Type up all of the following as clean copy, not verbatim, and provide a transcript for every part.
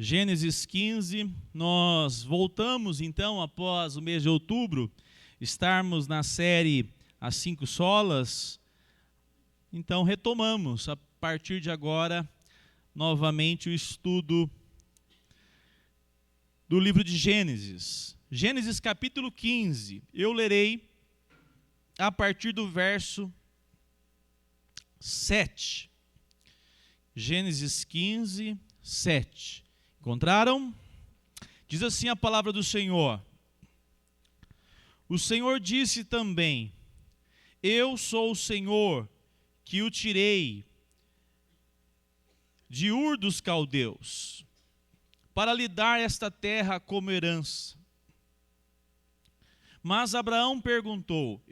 Gênesis 15, nós voltamos então, após o mês de outubro, estarmos na série As Cinco Solas, então retomamos a partir de agora, novamente o estudo do livro de Gênesis. Gênesis capítulo 15, eu lerei a partir do verso 7. Gênesis 15, 7. Encontraram? Diz assim a palavra do Senhor. O Senhor disse também: Eu sou o Senhor que o tirei de Ur dos Caldeus, para lhe dar esta terra como herança. Mas Abraão perguntou,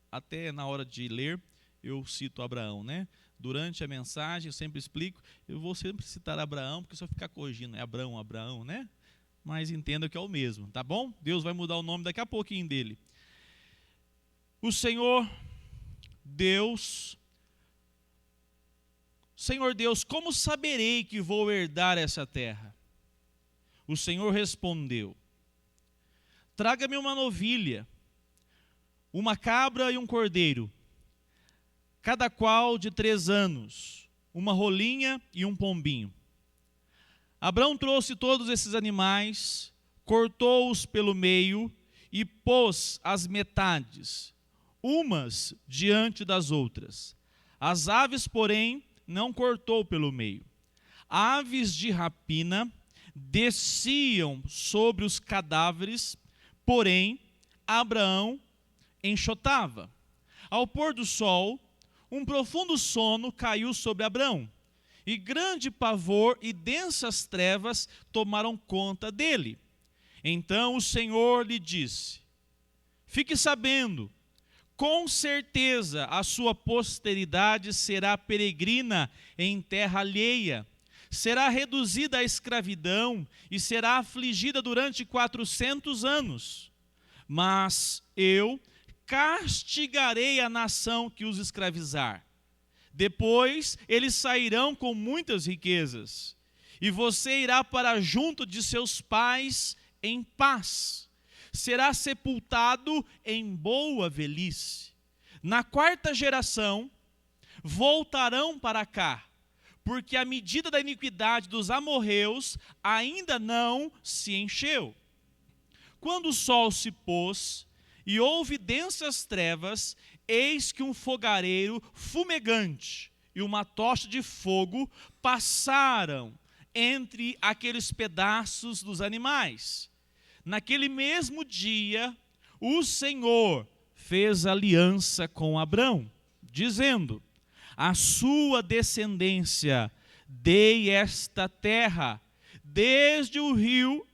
até na hora de ler, eu cito Abraão, né? Durante a mensagem, eu sempre explico, eu vou sempre citar Abraão, porque se eu ficar corrigindo, é Abraão, né? Mas entenda que é o mesmo, tá bom? Deus vai mudar o nome daqui a pouquinho dele. O Senhor Deus, como saberei que vou herdar essa terra? O Senhor respondeu: Traga-me uma novilha, uma cabra e um cordeiro, cada qual de 3 anos, uma rolinha e um pombinho. Abraão trouxe todos esses animais, cortou-os pelo meio e pôs as metades, umas diante das outras. As aves, porém, não cortou pelo meio. Aves de rapina desciam sobre os cadáveres, porém, Abraão enxotava. Ao pôr do sol, um profundo sono caiu sobre Abraão, e grande pavor e densas trevas tomaram conta dele. Então o Senhor lhe disse: Fique sabendo, com certeza a sua posteridade será peregrina em terra alheia, será reduzida à escravidão e será afligida durante 400 anos. Mas eu castigarei a nação que os escravizar. Depois eles sairão com muitas riquezas, e você irá para junto de seus pais em paz. Será sepultado em boa velhice. Na 4ª geração voltarão para cá, porque a medida da iniquidade dos amorreus ainda não se encheu. Quando o sol se pôs e houve densas trevas, eis que um fogareiro fumegante e uma tocha de fogo passaram entre aqueles pedaços dos animais. Naquele mesmo dia, o Senhor fez aliança com Abrão, dizendo: A sua descendência dei esta terra, desde o rio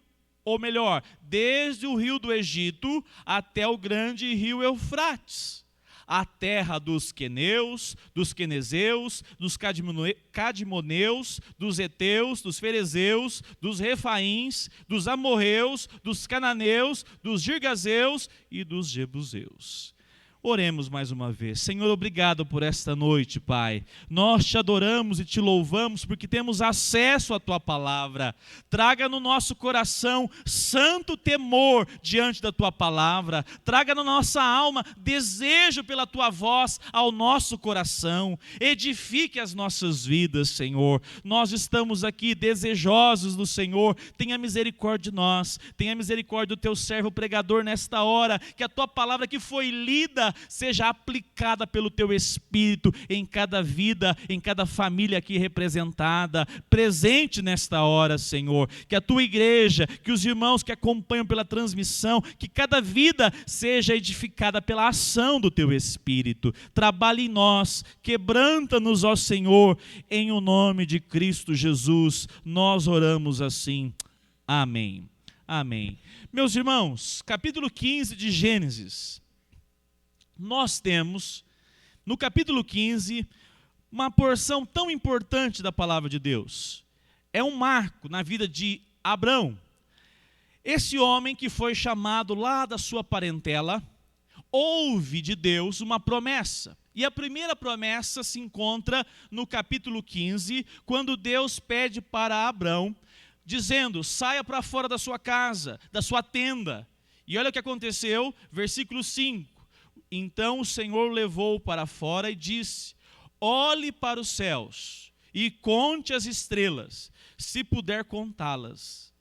do Egito até o grande rio Eufrates, a terra dos queneus, dos quenezeus, dos cadmoneus, dos heteus, dos ferezeus, dos refaíns, dos amorreus, dos cananeus, dos girgazeus e dos jebuseus. Oremos mais uma vez. Senhor, obrigado por esta noite, Pai. Nós te adoramos e te louvamos porque temos acesso à tua palavra. Traga no nosso coração santo temor diante da tua palavra. Traga na nossa alma desejo pela tua voz ao nosso coração. Edifique as nossas vidas, Senhor. Nós estamos aqui desejosos do Senhor. Tenha misericórdia de nós. Tenha misericórdia do teu servo pregador nesta hora. Que a tua palavra que foi lida seja aplicada pelo teu Espírito em cada vida, em cada família aqui representada, presente nesta hora, Senhor. Que a tua igreja, que os irmãos que acompanham pela transmissão, que cada vida seja edificada pela ação do teu Espírito. Trabalhe em nós, quebranta-nos, ó Senhor, em o nome de Cristo Jesus, nós oramos assim. Amém. Amém. Meus irmãos, capítulo 15 de Gênesis. Nós temos, no capítulo 15, uma porção tão importante da palavra de Deus. É um marco na vida de Abrão. Esse homem que foi chamado lá da sua parentela, ouve de Deus uma promessa. E a primeira promessa se encontra no capítulo 15, quando Deus pede para Abrão dizendo: saia para fora da sua casa, da sua tenda. E olha o que aconteceu, versículo 5. Então o Senhor levou-o para fora e disse: olhe para os céus e conte as estrelas, se puder contá-las.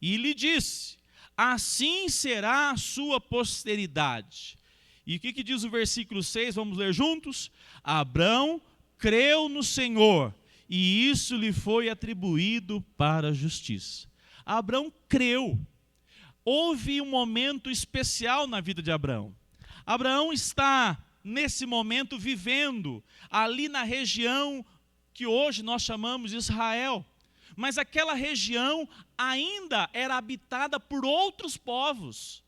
E lhe disse: assim será a sua posteridade. E o que diz o versículo 6? Vamos ler juntos? Abrão creu no Senhor, e isso lhe foi atribuído para a justiça. Abrão creu. Houve um momento especial na vida de Abrão. Abraão está, nesse momento, vivendo ali na região que hoje nós chamamos de Israel. Mas aquela região ainda era habitada por outros povos.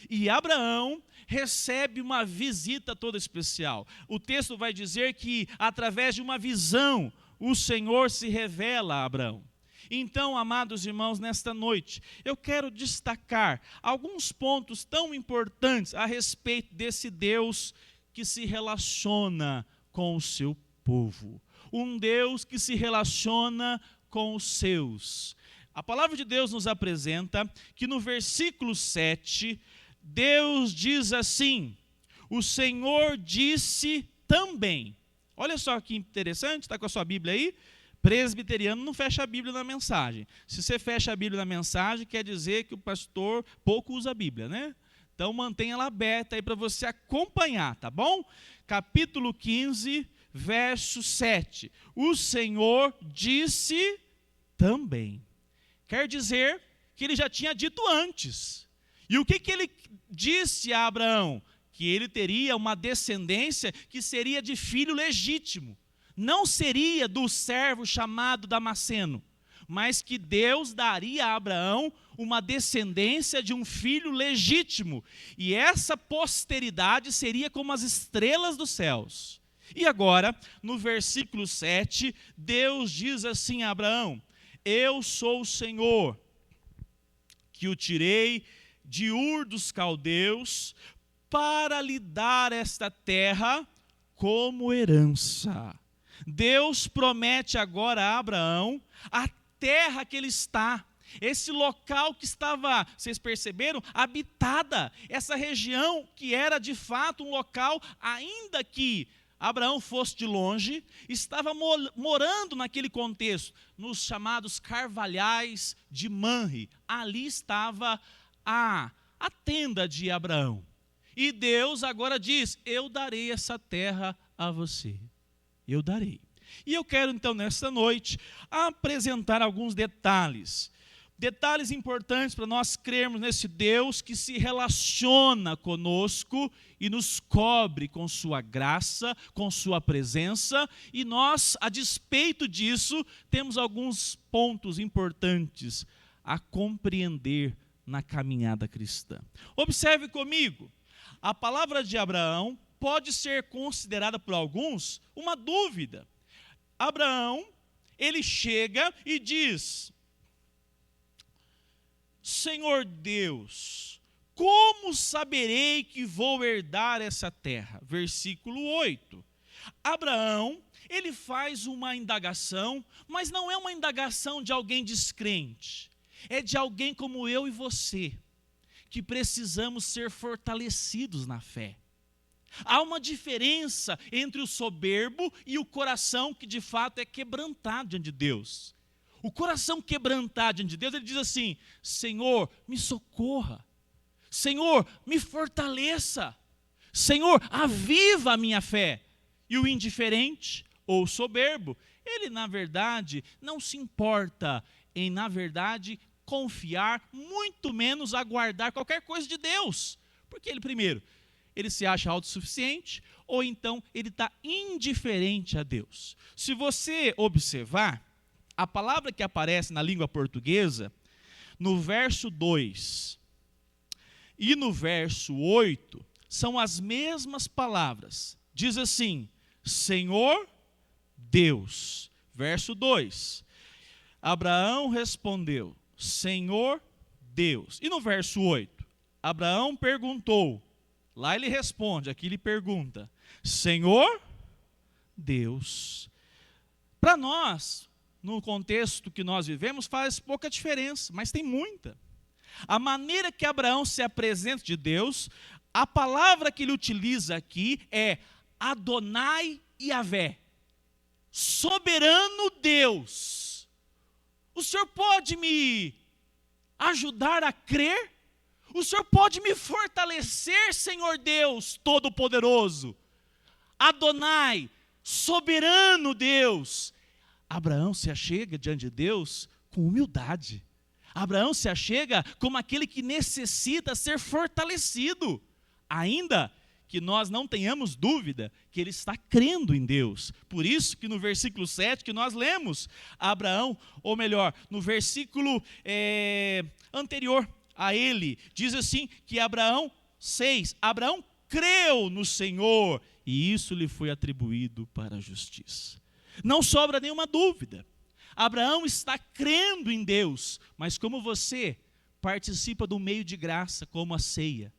E Abraão recebe uma visita toda especial. O texto vai dizer que, através de uma visão, o Senhor se revela a Abraão. Então, amados irmãos, nesta noite, eu quero destacar alguns pontos tão importantes a respeito desse Deus que se relaciona com o seu povo. Um Deus que se relaciona com os seus. A palavra de Deus nos apresenta que no versículo 7, Deus diz assim: o Senhor disse também. Olha só que interessante, está com a sua Bíblia aí? Presbiteriano não fecha a Bíblia na mensagem. Se você fecha a Bíblia na mensagem, quer dizer que o pastor pouco usa a Bíblia, né? Então mantenha ela aberta aí para você acompanhar, tá bom? Capítulo 15, verso 7. O Senhor disse também. Quer dizer que ele já tinha dito antes. E o que ele disse a Abraão? Que ele teria uma descendência que seria de filho legítimo. Não seria do servo chamado Damasceno, mas que Deus daria a Abraão uma descendência de um filho legítimo. E essa posteridade seria como as estrelas dos céus. E agora, no versículo 7, Deus diz assim a Abraão: eu sou o Senhor, que o tirei de Ur dos Caldeus, para lhe dar esta terra como herança. Deus promete agora a Abraão a terra que ele está, esse local que estava, vocês perceberam, habitada, essa região que era de fato um local, ainda que Abraão fosse de longe, estava morando naquele contexto, nos chamados carvalhais de Manre. Ali estava a tenda de Abraão. E Deus agora diz: eu darei essa terra a você. Eu darei. E eu quero então nesta noite apresentar alguns detalhes importantes para nós crermos nesse Deus que se relaciona conosco e nos cobre com sua graça, com sua presença, e nós, a despeito disso, temos alguns pontos importantes a compreender na caminhada cristã. Observe comigo, a palavra de Abraão pode ser considerada por alguns uma dúvida. Abraão, ele chega e diz: Senhor Deus, como saberei que vou herdar essa terra? Versículo 8. Abraão, ele faz uma indagação, mas não é uma indagação de alguém descrente. É de alguém como eu e você, que precisamos ser fortalecidos na fé. Há uma diferença entre o soberbo e o coração que de fato é quebrantado diante de Deus. O coração quebrantado diante de Deus, ele diz assim: Senhor, me socorra. Senhor, me fortaleça. Senhor, aviva a minha fé. E o indiferente ou soberbo, ele na verdade não se importa em, na verdade, confiar, muito menos aguardar qualquer coisa de Deus. Porque ele, primeiro, ele se acha autossuficiente, ou então ele está indiferente a Deus. Se você observar, a palavra que aparece na língua portuguesa, no verso 2 e no verso 8, são as mesmas palavras. Diz assim: Senhor Deus. Verso 2, Abraão respondeu: Senhor Deus. E no verso 8, Abraão perguntou. Lá ele responde, aqui ele pergunta: Senhor Deus. Para nós, no contexto que nós vivemos, faz pouca diferença, mas tem muita. A maneira que Abraão se apresenta de Deus, a palavra que ele utiliza aqui é Adonai Yavé, soberano Deus. O Senhor pode me ajudar a crer? O Senhor pode me fortalecer, Senhor Deus Todo-Poderoso? Adonai, soberano Deus. Abraão se achega diante de Deus com humildade. Abraão se achega como aquele que necessita ser fortalecido, ainda que nós não tenhamos dúvida que ele está crendo em Deus. Por isso que no versículo 7 que nós lemos, Abraão, ou melhor, no versículo anterior a ele, diz assim que Abraão 6, Abraão creu no Senhor e isso lhe foi atribuído para a justiça. Não sobra nenhuma dúvida. Abraão está crendo em Deus, mas como você participa do meio de graça, como a ceia,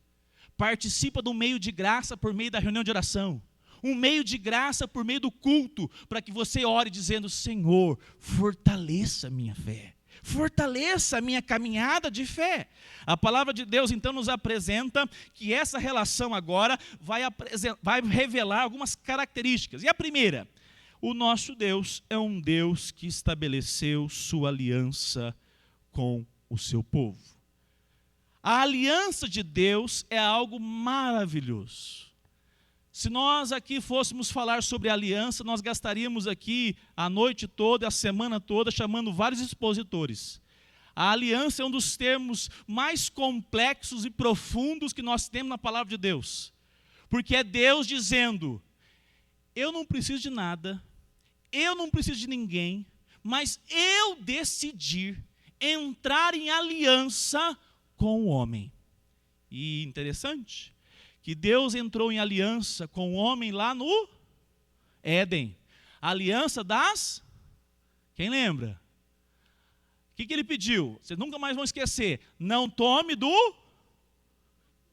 participa do meio de graça por meio da reunião de oração, um meio de graça por meio do culto, para que você ore dizendo: Senhor, fortaleça a minha fé, fortaleça a minha caminhada de fé. A palavra de Deus então nos apresenta que essa relação agora vai revelar algumas características. E a primeira: o nosso Deus é um Deus que estabeleceu sua aliança com o seu povo. A aliança de Deus é algo maravilhoso. Se nós aqui fôssemos falar sobre aliança, nós gastaríamos aqui a noite toda, a semana toda, chamando vários expositores. A aliança é um dos termos mais complexos e profundos que nós temos na palavra de Deus. Porque é Deus dizendo: eu não preciso de nada, eu não preciso de ninguém, mas eu decidi entrar em aliança com o homem. E interessante que Deus entrou em aliança com o homem lá no Éden. A aliança das... Quem lembra? O que ele pediu? Vocês nunca mais vão esquecer. Não tome do...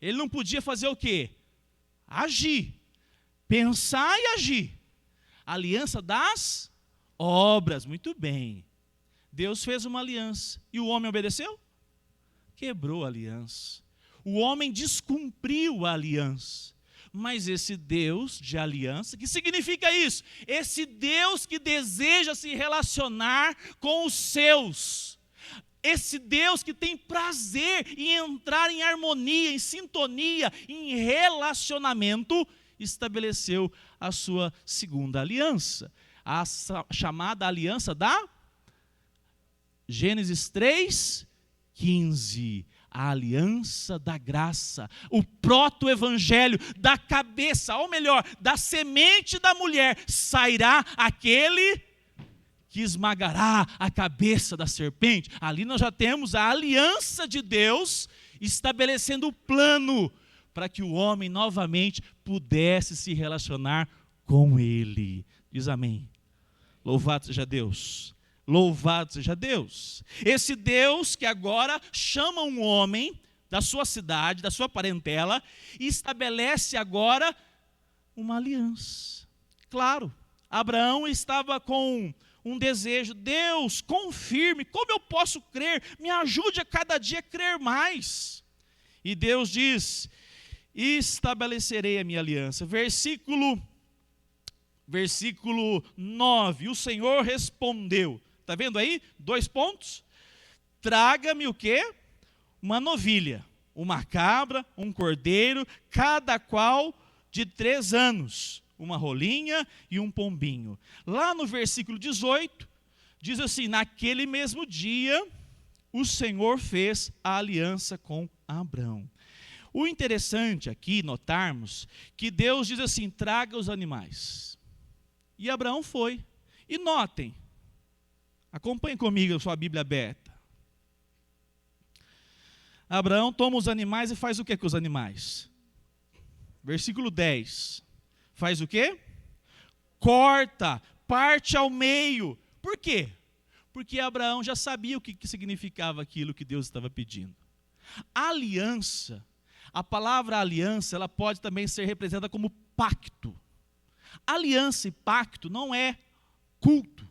Ele não podia fazer o quê? Agir. Pensar e agir. Aliança das obras. Muito bem. Deus fez uma aliança. E o homem obedeceu? Quebrou a aliança. O homem descumpriu a aliança. Mas esse Deus de aliança, que significa isso? Esse Deus que deseja se relacionar com os seus. Esse Deus que tem prazer em entrar em harmonia, em sintonia, em relacionamento, estabeleceu a sua segunda aliança. A chamada aliança da Gênesis 3:15. A aliança da graça, o proto-evangelho, da cabeça, ou melhor, da semente da mulher, sairá aquele que esmagará a cabeça da serpente. Ali nós já temos a aliança de Deus estabelecendo o plano para que o homem novamente pudesse se relacionar com ele. Diz amém. Louvado seja Deus. Louvado seja Deus. Esse Deus que agora chama um homem da sua cidade, da sua parentela, e estabelece agora uma aliança. Claro, Abraão estava com um desejo: Deus, confirme, como eu posso crer? Me ajude a cada dia a crer mais. E Deus diz: estabelecerei a minha aliança. Versículo 9, o Senhor respondeu. Está vendo aí? 2 pontos. Traga-me o quê? Uma novilha, uma cabra, um cordeiro, cada qual de 3 anos, uma rolinha e um pombinho. Lá no versículo 18, diz assim: naquele mesmo dia, o Senhor fez a aliança com Abrão. O interessante aqui notarmos que Deus diz assim: traga os animais. E Abraão foi. E notem, acompanhe comigo a sua Bíblia aberta. Abraão toma os animais e faz o que com os animais? Versículo 10. Faz o quê? Corta, parte ao meio. Por quê? Porque Abraão já sabia o que significava aquilo que Deus estava pedindo. Aliança, a palavra aliança, ela pode também ser representada como pacto. Aliança e pacto não é culto.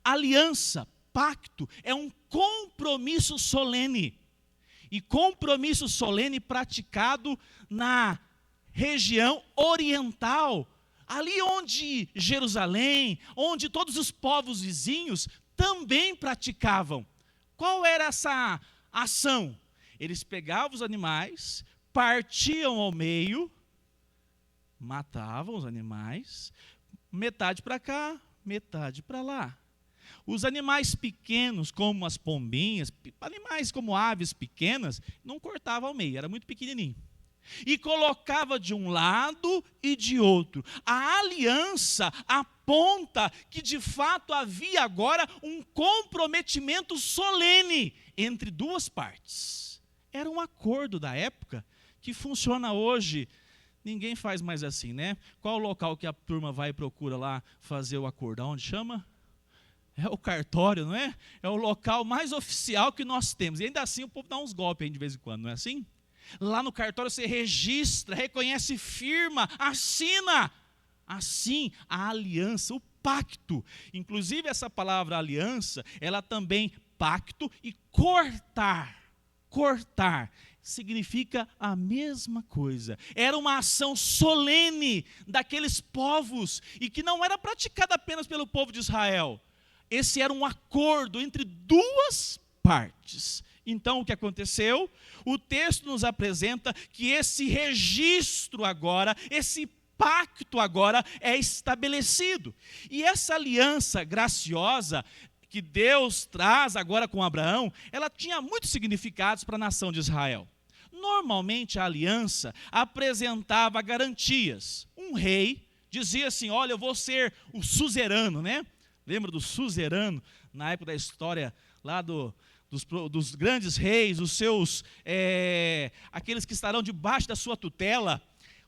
Aliança, pacto, é um compromisso solene. E compromisso solene praticado na região oriental, ali onde Jerusalém, onde todos os povos vizinhos também praticavam. Qual era essa ação? Eles pegavam os animais, partiam ao meio, matavam os animais, metade para cá, metade para lá. Os animais pequenos, como as pombinhas, animais como aves pequenas, não cortavam ao meio, era muito pequenininho. E colocava de um lado e de outro. A aliança aponta que de fato havia agora um comprometimento solene entre duas partes. Era um acordo da época que funciona hoje. Ninguém faz mais assim, né? Qual o local que a turma vai e procura lá fazer o acordo? Aonde chama? É o cartório, não é? É o local mais oficial que nós temos. E ainda assim o povo dá uns golpes aí de vez em quando, não é assim? Lá no cartório você registra, reconhece, firma, assina. Assim, a aliança, o pacto. Inclusive essa palavra aliança, ela também pacto e cortar. Cortar significa a mesma coisa. Era uma ação solene daqueles povos e que não era praticada apenas pelo povo de Israel. Esse era um acordo entre duas partes. Então, o que aconteceu? O texto nos apresenta que esse registro agora, esse pacto agora é estabelecido. E essa aliança graciosa que Deus traz agora com Abraão, ela tinha muitos significados para a nação de Israel. Normalmente a aliança apresentava garantias. Um rei dizia assim, olha, eu vou ser o suzerano, né? Lembra do suzerano, na época da história lá dos grandes reis, os seus, aqueles que estarão debaixo da sua tutela.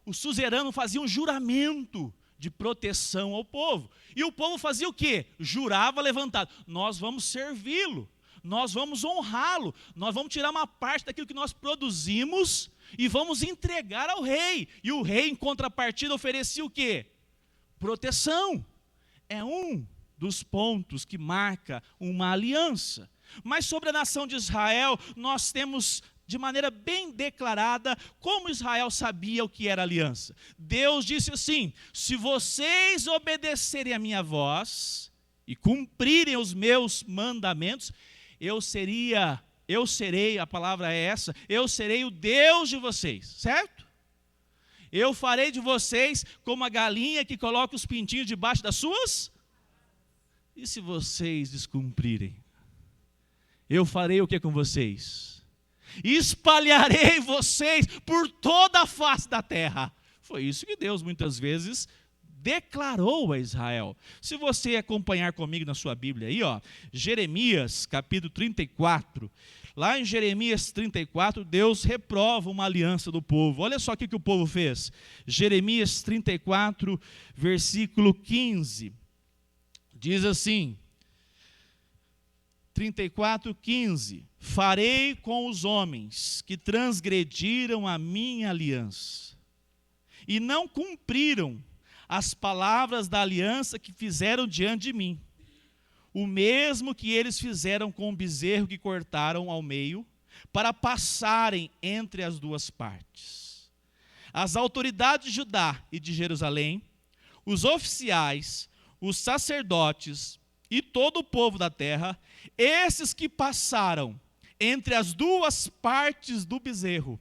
O suzerano fazia um juramento de proteção ao povo. E o povo fazia o quê? Jurava levantado. Nós vamos servi-lo, nós vamos honrá-lo, nós vamos tirar uma parte daquilo que nós produzimos e vamos entregar ao rei. E o rei, em contrapartida, oferecia o quê? Proteção. É um dos pontos que marca uma aliança. Mas sobre a nação de Israel, nós temos de maneira bem declarada como Israel sabia o que era aliança. Deus disse assim, se vocês obedecerem a minha voz e cumprirem os meus mandamentos, eu serei, a palavra é essa, eu serei o Deus de vocês, certo? Eu farei de vocês como a galinha que coloca os pintinhos debaixo das suas. E se vocês descumprirem? Eu farei o que com vocês? Espalharei vocês por toda a face da terra. Foi isso que Deus muitas vezes declarou a Israel. Se você acompanhar comigo na sua Bíblia aí, ó, Jeremias capítulo 34, lá em Jeremias 34, Deus reprova uma aliança do povo. Olha só o que o povo fez. Jeremias 34, versículo 15. Diz assim, 34:15, farei com os homens que transgrediram a minha aliança e não cumpriram as palavras da aliança que fizeram diante de mim, o mesmo que eles fizeram com o bezerro que cortaram ao meio, para passarem entre as duas partes. As autoridades de Judá e de Jerusalém, os oficiais, os sacerdotes e todo o povo da terra, esses que passaram entre as duas partes do bezerro,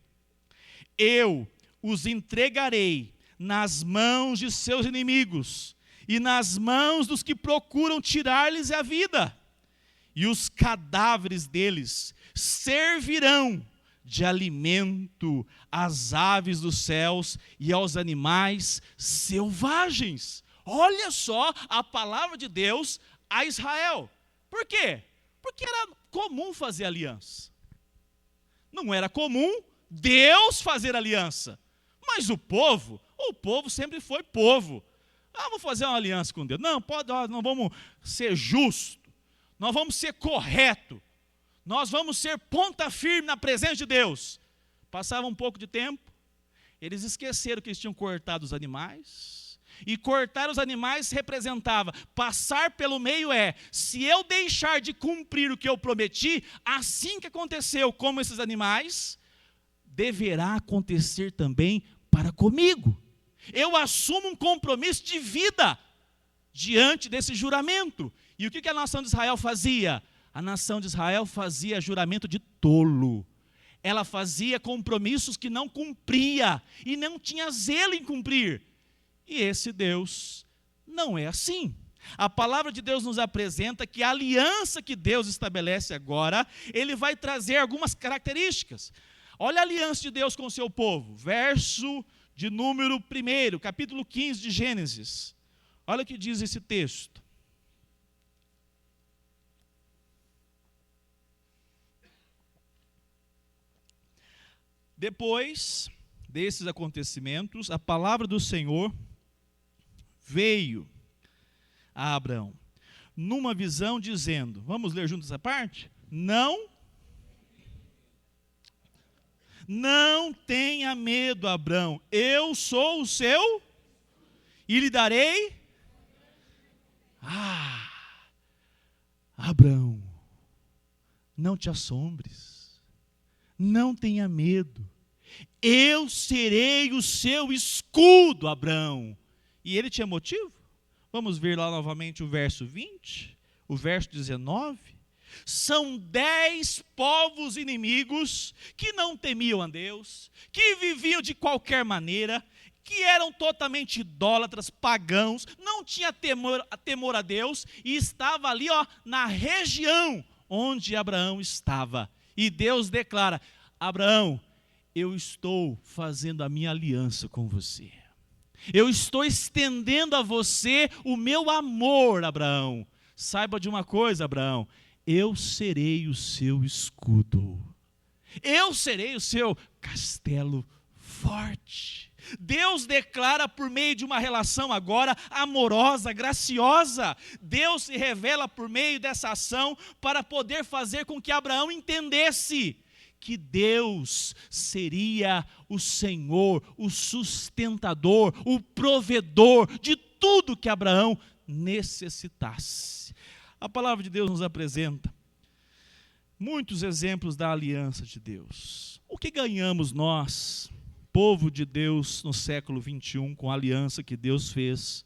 eu os entregarei nas mãos de seus inimigos e nas mãos dos que procuram tirar-lhes a vida, e os cadáveres deles servirão de alimento às aves dos céus e aos animais selvagens. Olha só a palavra de Deus a Israel. Por quê? Porque era comum fazer aliança. Não era comum Deus fazer aliança. Mas o povo sempre foi povo. Vou fazer uma aliança com Deus. Não, não vamos ser justos. Nós vamos ser corretos. Nós vamos ser ponta firme na presença de Deus. Passava um pouco de tempo, eles esqueceram que eles tinham cortado os animais. E cortar os animais representava, passar pelo meio se eu deixar de cumprir o que eu prometi, assim que aconteceu com esses animais, deverá acontecer também para comigo. Eu assumo um compromisso de vida diante desse juramento. E o que a nação de Israel fazia? A nação de Israel fazia juramento de tolo. Ela fazia compromissos que não cumpria e não tinha zelo em cumprir. E esse Deus não é assim. A palavra de Deus nos apresenta que a aliança que Deus estabelece agora, Ele vai trazer algumas características. Olha a aliança de Deus com o seu povo. Verso de número 1, capítulo 15 de Gênesis. Olha o que diz esse texto. Depois desses acontecimentos, a palavra do Senhor veio a Abraão, numa visão dizendo, vamos ler juntos essa parte? Não tenha medo, Abraão, eu sou o seu e lhe darei. Abraão, não te assombres, não tenha medo, eu serei o seu escudo, Abraão. E ele tinha motivo? Vamos ver lá novamente o verso 20, o verso 19. São 10 povos inimigos que não temiam a Deus, que viviam de qualquer maneira, que eram totalmente idólatras, pagãos, não tinha temor a Deus, e estava ali na região onde Abraão estava. E Deus declara, Abraão, eu estou fazendo a minha aliança com você. Eu estou estendendo a você o meu amor, Abraão. Saiba de uma coisa, Abraão, eu serei o seu escudo. Eu serei o seu castelo forte. Deus declara por meio de uma relação agora amorosa, graciosa. Deus se revela por meio dessa ação para poder fazer com que Abraão entendesse que Deus seria o Senhor, o sustentador, o provedor de tudo que Abraão necessitasse. A palavra de Deus nos apresenta muitos exemplos da aliança de Deus. O que ganhamos nós, povo de Deus, no século 21, com a aliança que Deus fez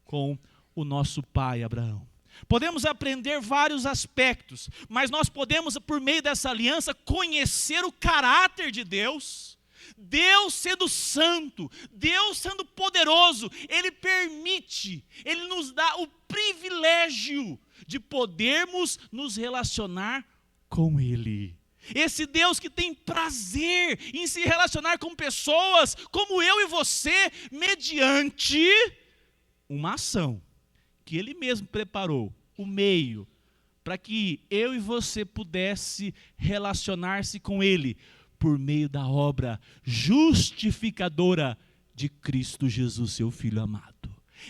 com o nosso pai Abraão? Podemos aprender vários aspectos, mas nós podemos, por meio dessa aliança, conhecer o caráter de Deus. Deus sendo santo, Deus sendo poderoso, Ele permite, Ele nos dá o privilégio de podermos nos relacionar com Ele. Esse Deus que tem prazer em se relacionar com pessoas como eu e você, mediante uma ação que Ele mesmo preparou, o meio, para que eu e você pudesse relacionar-se com Ele, por meio da obra justificadora de Cristo Jesus, seu Filho amado.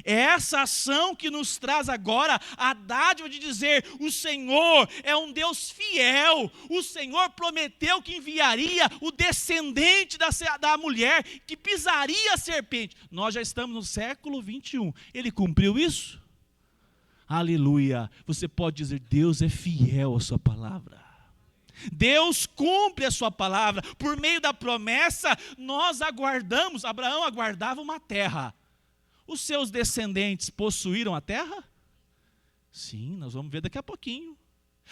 É essa ação que nos traz agora a dádiva de dizer, o Senhor é um Deus fiel, o Senhor prometeu que enviaria o descendente da mulher, que pisaria a serpente. Nós já estamos no século 21, Ele cumpriu isso? Aleluia, você pode dizer, Deus é fiel à sua palavra. Deus cumpre a sua palavra, por meio da promessa, nós aguardamos, Abraão aguardava uma terra. Os seus descendentes possuíram a terra? Sim, nós vamos ver daqui a pouquinho.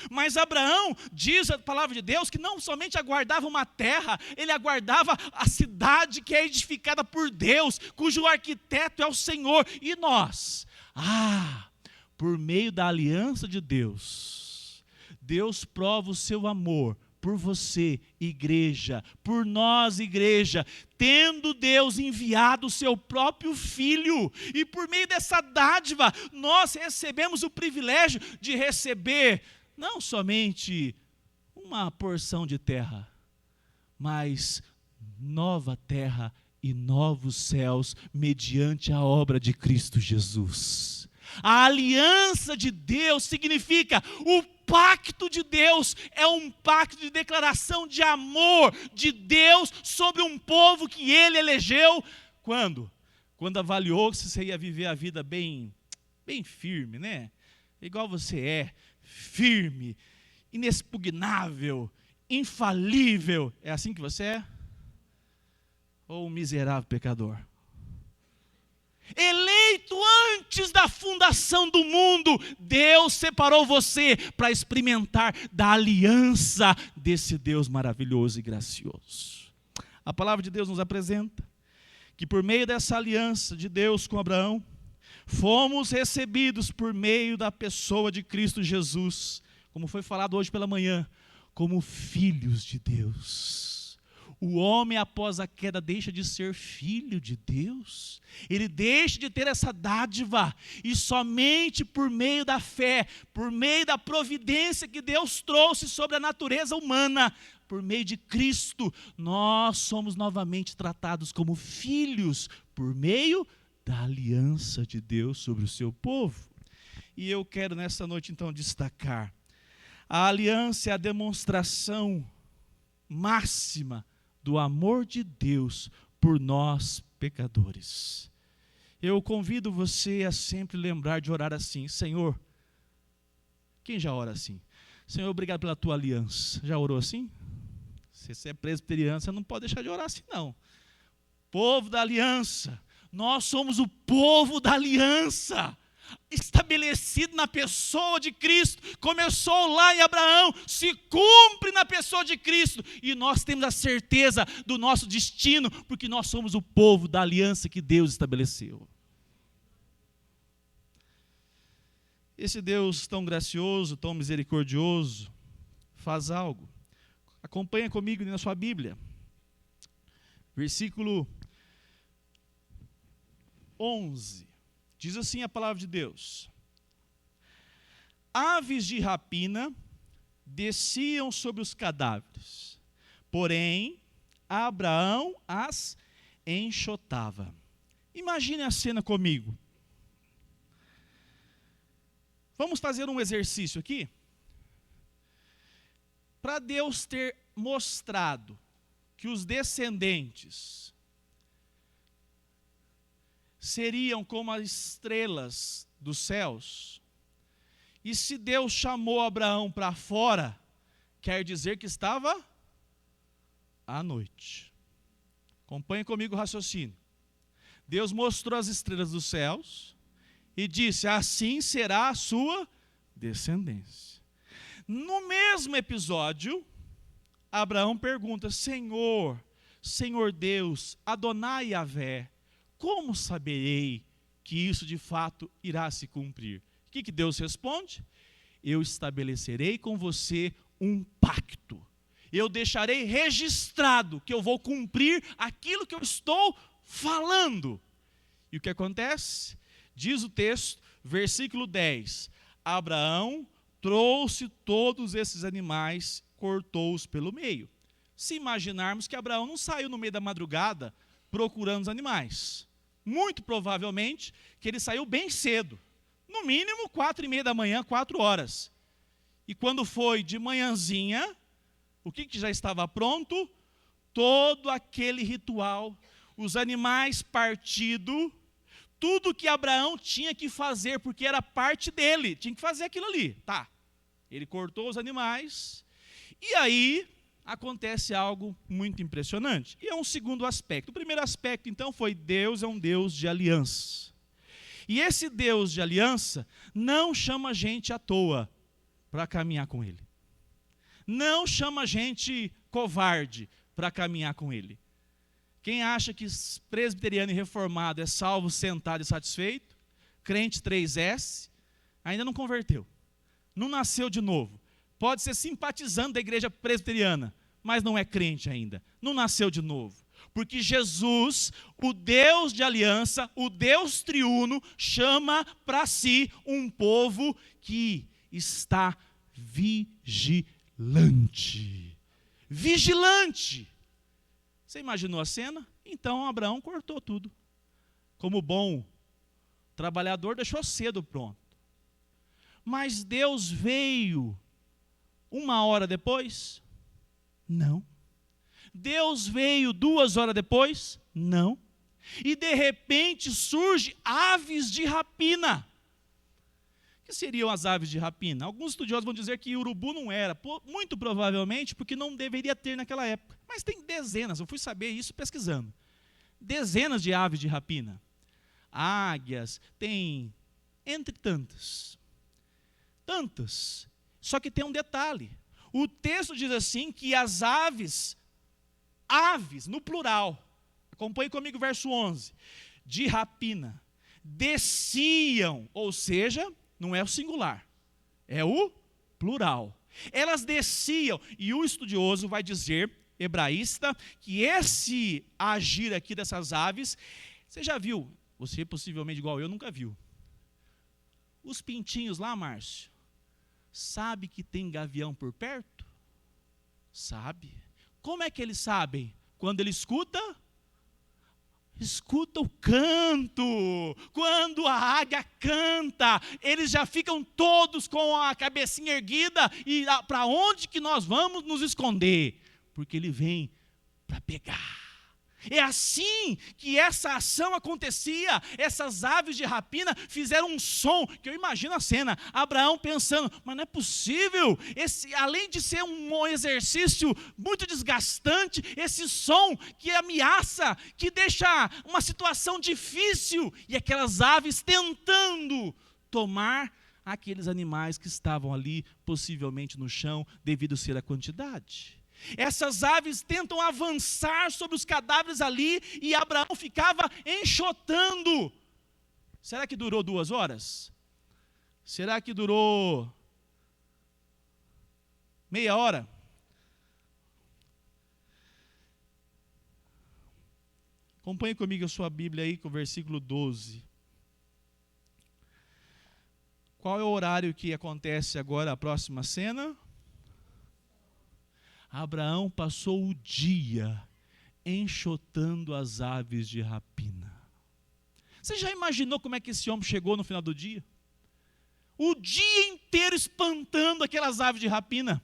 Mas Abraão, diz a palavra de Deus, que não somente aguardava uma terra, ele aguardava a cidade que é edificada por Deus, cujo arquiteto é o Senhor. E nós? Por meio da aliança de Deus, Deus prova o seu amor por você, igreja, por nós, igreja, tendo Deus enviado o seu próprio Filho, e por meio dessa dádiva, nós recebemos o privilégio de receber, não somente uma porção de terra, mas nova terra e novos céus, mediante a obra de Cristo Jesus. A aliança de Deus significa o pacto de Deus, é um pacto de declaração de amor de Deus sobre um povo que Ele elegeu. Quando? quando avaliou se você ia viver a vida bem firme, né? Igual você é, firme, inexpugnável, infalível. É assim que você é? Ou um miserável pecador? Eleito antes da fundação do mundo, Deus separou você para experimentar da aliança desse Deus maravilhoso e gracioso. A palavra de Deus nos apresenta que por meio dessa aliança de Deus com Abraão, fomos recebidos por meio da pessoa de Cristo Jesus, como foi falado hoje pela manhã, como filhos de Deus. O homem, após a queda, deixa de ser filho de Deus. Ele deixa de ter essa dádiva. E somente por meio da fé, por meio da providência que Deus trouxe sobre a natureza humana, por meio de Cristo, nós somos novamente tratados como filhos, por meio da aliança de Deus sobre o seu povo. E eu quero nessa noite então destacar: a aliança é a demonstração máxima do amor de Deus por nós pecadores. Eu convido você a sempre lembrar de orar assim: Senhor, quem já ora assim? Senhor, obrigado pela tua aliança. Já orou assim? Se você é presbiteriano, você não pode deixar de orar assim não. Povo da aliança, nós somos o povo da aliança, estabelecido na pessoa de Cristo. Começou lá em Abraão, se cumpre na pessoa de Cristo, e nós temos a certeza do nosso destino, porque nós somos o povo da aliança que Deus estabeleceu. Esse Deus tão gracioso, tão misericordioso, faz algo. Acompanha comigo na sua Bíblia, versículo 11. Diz assim a palavra de Deus: aves de rapina desciam sobre os cadáveres, porém Abraão as enxotava. Imagine a cena comigo. Vamos fazer um exercício aqui. Para Deus ter mostrado que os descendentes seriam como as estrelas dos céus, e se Deus chamou Abraão para fora, quer dizer que estava à noite. Acompanhe comigo o raciocínio. Deus mostrou as estrelas dos céus e disse: assim será a sua descendência. No mesmo episódio, Abraão pergunta: Senhor Deus, Adonai Yahvé, como saberei que isso de fato irá se cumprir? O que Deus responde? Eu estabelecerei com você um pacto. Eu deixarei registrado que eu vou cumprir aquilo que eu estou falando. E o que acontece? Diz o texto, versículo 10. Abraão trouxe todos esses animais, cortou-os pelo meio. Se imaginarmos que Abraão não saiu no meio da madrugada procurando os animais, muito provavelmente que ele saiu bem cedo, no mínimo 4:30 da manhã, 4 horas. E quando foi de manhãzinha, o que já estava pronto? Todo aquele ritual, os animais partidos, tudo que Abraão tinha que fazer, porque era parte dele, tinha que fazer aquilo ali, tá? Ele cortou os animais, e aí acontece algo muito impressionante. E é um segundo aspecto. O primeiro aspecto, então, foi: Deus é um Deus de aliança. E esse Deus de aliança não chama gente à toa para caminhar com Ele. Não chama gente covarde para caminhar com Ele. Quem acha que presbiteriano e reformado é salvo, sentado e satisfeito, crente 3S, ainda não converteu, não nasceu de novo. Pode ser simpatizante da igreja presbiteriana, mas não é crente ainda, não nasceu de novo. Porque Jesus, o Deus de aliança, o Deus triuno, chama para si um povo que está vigilante. Vigilante. Você imaginou a cena? Então Abraão cortou tudo. Como bom trabalhador, deixou cedo pronto. Mas Deus veio 1 hora depois? Não. Deus veio 2 horas depois? Não. e de repente surge aves de rapina. O que seriam as aves de rapina? Alguns estudiosos vão dizer que urubu não era, muito provavelmente porque não deveria ter naquela época. Mas tem dezenas, eu fui saber isso pesquisando. Dezenas de aves de rapina. Águias, tem entre tantas. Tantas. Só que tem um detalhe. O texto diz assim que as aves no plural, acompanhe comigo o verso 11, de rapina, desciam, ou seja, não é o singular, é o plural. Elas desciam, e o estudioso vai dizer, hebraísta, que esse agir aqui dessas aves, você já viu, você possivelmente igual eu nunca viu, os pintinhos lá, Márcio, sabe que tem gavião por perto? Sabe. Como é que eles sabem? Quando ele escuta o canto. Quando a águia canta, eles já ficam todos com a cabecinha erguida e para onde que nós vamos nos esconder? Porque ele vem para pegar. É assim que essa ação acontecia. Essas aves de rapina fizeram um som, que eu imagino a cena, Abraão pensando, mas não é possível, além de ser um exercício muito desgastante, esse som que ameaça, que deixa uma situação difícil, e aquelas aves tentando tomar aqueles animais que estavam ali, possivelmente no chão, devido ser a quantidade. Essas aves tentam avançar sobre os cadáveres ali, e Abraão ficava enxotando. Será que durou 2 horas? Será que durou meia hora? Acompanhe comigo a sua Bíblia aí com o versículo 12. Qual é o horário que acontece agora a próxima cena? Abraão passou o dia enxotando as aves de rapina. Você já imaginou como é que esse homem chegou no final do dia? O dia inteiro espantando aquelas aves de rapina.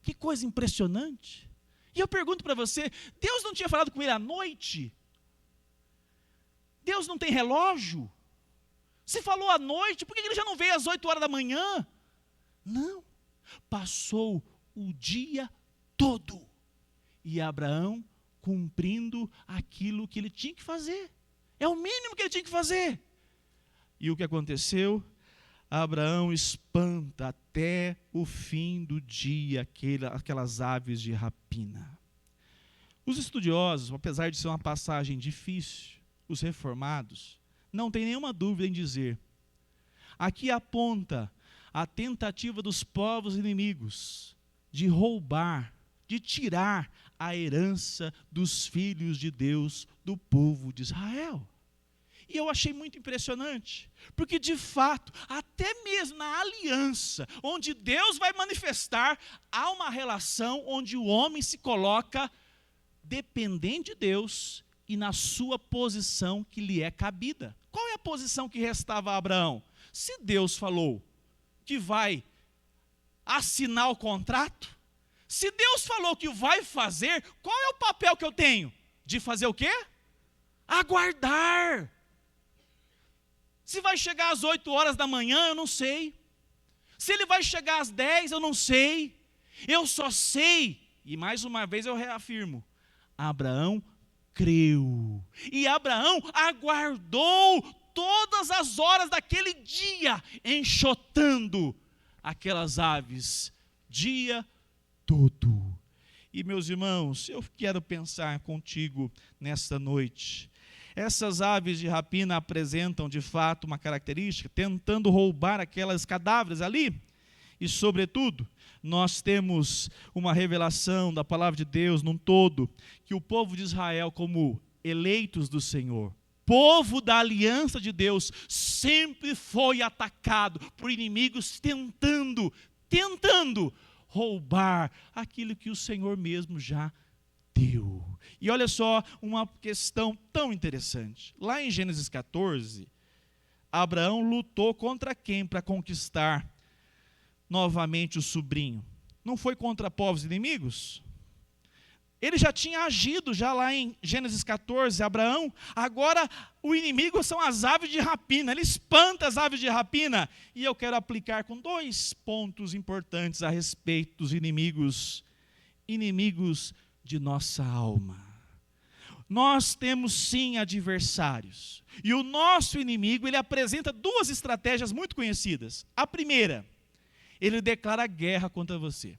Que coisa impressionante. E eu pergunto para você, Deus não tinha falado com ele à noite? Deus não tem relógio? Se falou à noite, por que ele já não veio às 8 horas da manhã? Não, passou o dia todo, e Abraão cumprindo aquilo que ele tinha que fazer, é o mínimo que ele tinha que fazer. E o que aconteceu? Abraão espanta até o fim do dia aquelas aves de rapina. Os estudiosos, apesar de ser uma passagem difícil, os reformados, não tem nenhuma dúvida em dizer, aqui aponta a tentativa dos povos inimigos de roubar, de tirar a herança dos filhos de Deus, do povo de Israel. E eu achei muito impressionante, porque de fato, até mesmo na aliança, onde Deus vai manifestar, há uma relação onde o homem se coloca dependente de Deus e na sua posição que lhe é cabida. Qual é a posição que restava a Abraão? Se Deus falou que vai assinar o contrato, se Deus falou que vai fazer, qual é o papel que eu tenho? De fazer o quê? Aguardar. Se vai chegar às 8 horas da manhã, eu não sei. Se ele vai chegar às 10, eu não sei. Eu só sei, e mais uma vez eu reafirmo, Abraão creu. E Abraão aguardou todas as horas daquele dia, enxotando aquelas aves, dia todo. E meus irmãos, eu quero pensar contigo nesta noite. Essas aves de rapina apresentam de fato uma característica, tentando roubar aquelas cadáveres ali. E sobretudo, nós temos uma revelação da palavra de Deus num todo, que o povo de Israel, como eleitos do Senhor, povo da aliança de Deus, sempre foi atacado por inimigos tentando roubar aquilo que o Senhor mesmo já deu. E olha só uma questão tão interessante. Lá em Gênesis 14, Abraão lutou contra quem para conquistar novamente o sobrinho? Não foi contra povos inimigos? Ele já tinha agido, já lá em Gênesis 14, Abraão. Agora o inimigo são as aves de rapina, ele espanta as aves de rapina. E eu quero aplicar com 2 pontos importantes a respeito dos inimigos de nossa alma. Nós temos sim adversários. E o nosso inimigo, ele apresenta 2 estratégias muito conhecidas. A primeira, ele declara guerra contra você.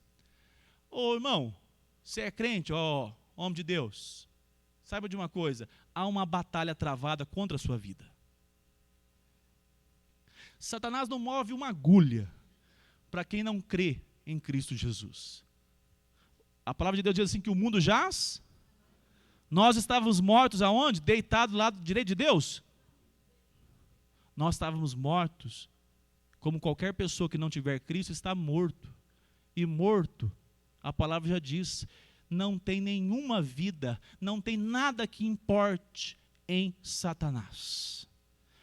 Ô irmão, você é crente, ó, homem de Deus, saiba de uma coisa, há uma batalha travada contra a sua vida. Satanás não move uma agulha para quem não crê em Cristo Jesus. A palavra de Deus diz assim que o mundo jaz, nós estávamos mortos aonde? Deitados do lado direito de Deus? Nós estávamos mortos, como qualquer pessoa que não tiver Cristo está morto. E morto, a palavra já diz, não tem nenhuma vida, não tem nada que importe em Satanás.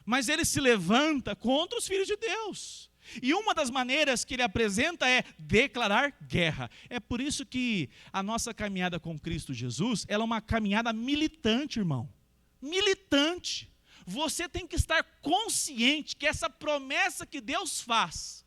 Mas ele se levanta contra os filhos de Deus. E uma das maneiras que ele apresenta é declarar guerra. É por isso que a nossa caminhada com Cristo Jesus, ela é uma caminhada militante, irmão. Militante. Você tem que estar consciente que essa promessa que Deus faz,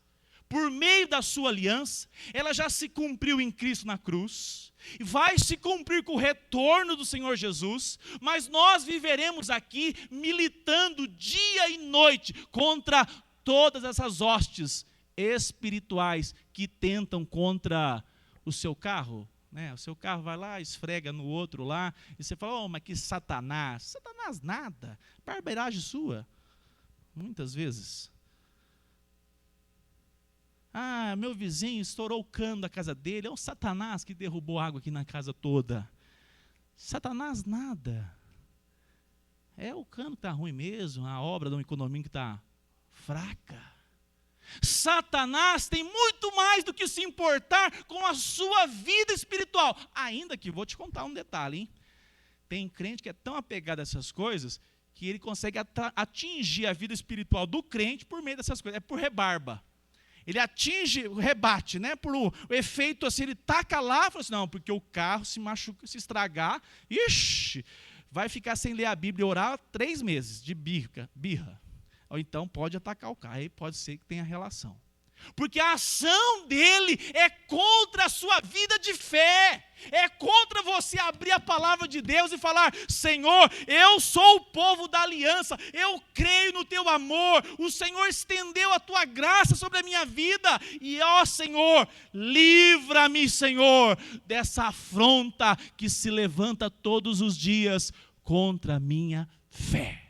por meio da sua aliança, ela já se cumpriu em Cristo na cruz, vai se cumprir com o retorno do Senhor Jesus, mas nós viveremos aqui militando dia e noite contra todas essas hostes espirituais que tentam contra o seu carro, né? O seu carro vai lá, esfrega no outro lá, e você fala, oh, mas que Satanás. Satanás nada, barbeiragem sua, muitas vezes. Ah, meu vizinho estourou o cano da casa dele, é um Satanás que derrubou água aqui na casa toda. Satanás nada, é o cano que está ruim mesmo, a obra de uma economia que está fraca. Satanás tem muito mais do que se importar com a sua vida espiritual. Ainda que, vou te contar um detalhe, hein? Tem crente que é tão apegado a essas coisas, que ele consegue atingir a vida espiritual do crente por meio dessas coisas, é por rebarba. Ele atinge, rebate, né? Por o efeito assim, ele taca lá, fala assim, não, porque o carro se machuca, se estragar, ixi, vai ficar sem ler a Bíblia e orar 3 meses de birra. Ou então pode atacar o carro, aí pode ser que tenha relação. Porque a ação dele é contra a sua vida de fé, é contra você abrir a palavra de Deus e falar, Senhor, eu sou o povo da aliança, eu creio no teu amor, o Senhor estendeu a tua graça sobre a minha vida, e ó Senhor, livra-me Senhor, dessa afronta que se levanta todos os dias contra a minha fé.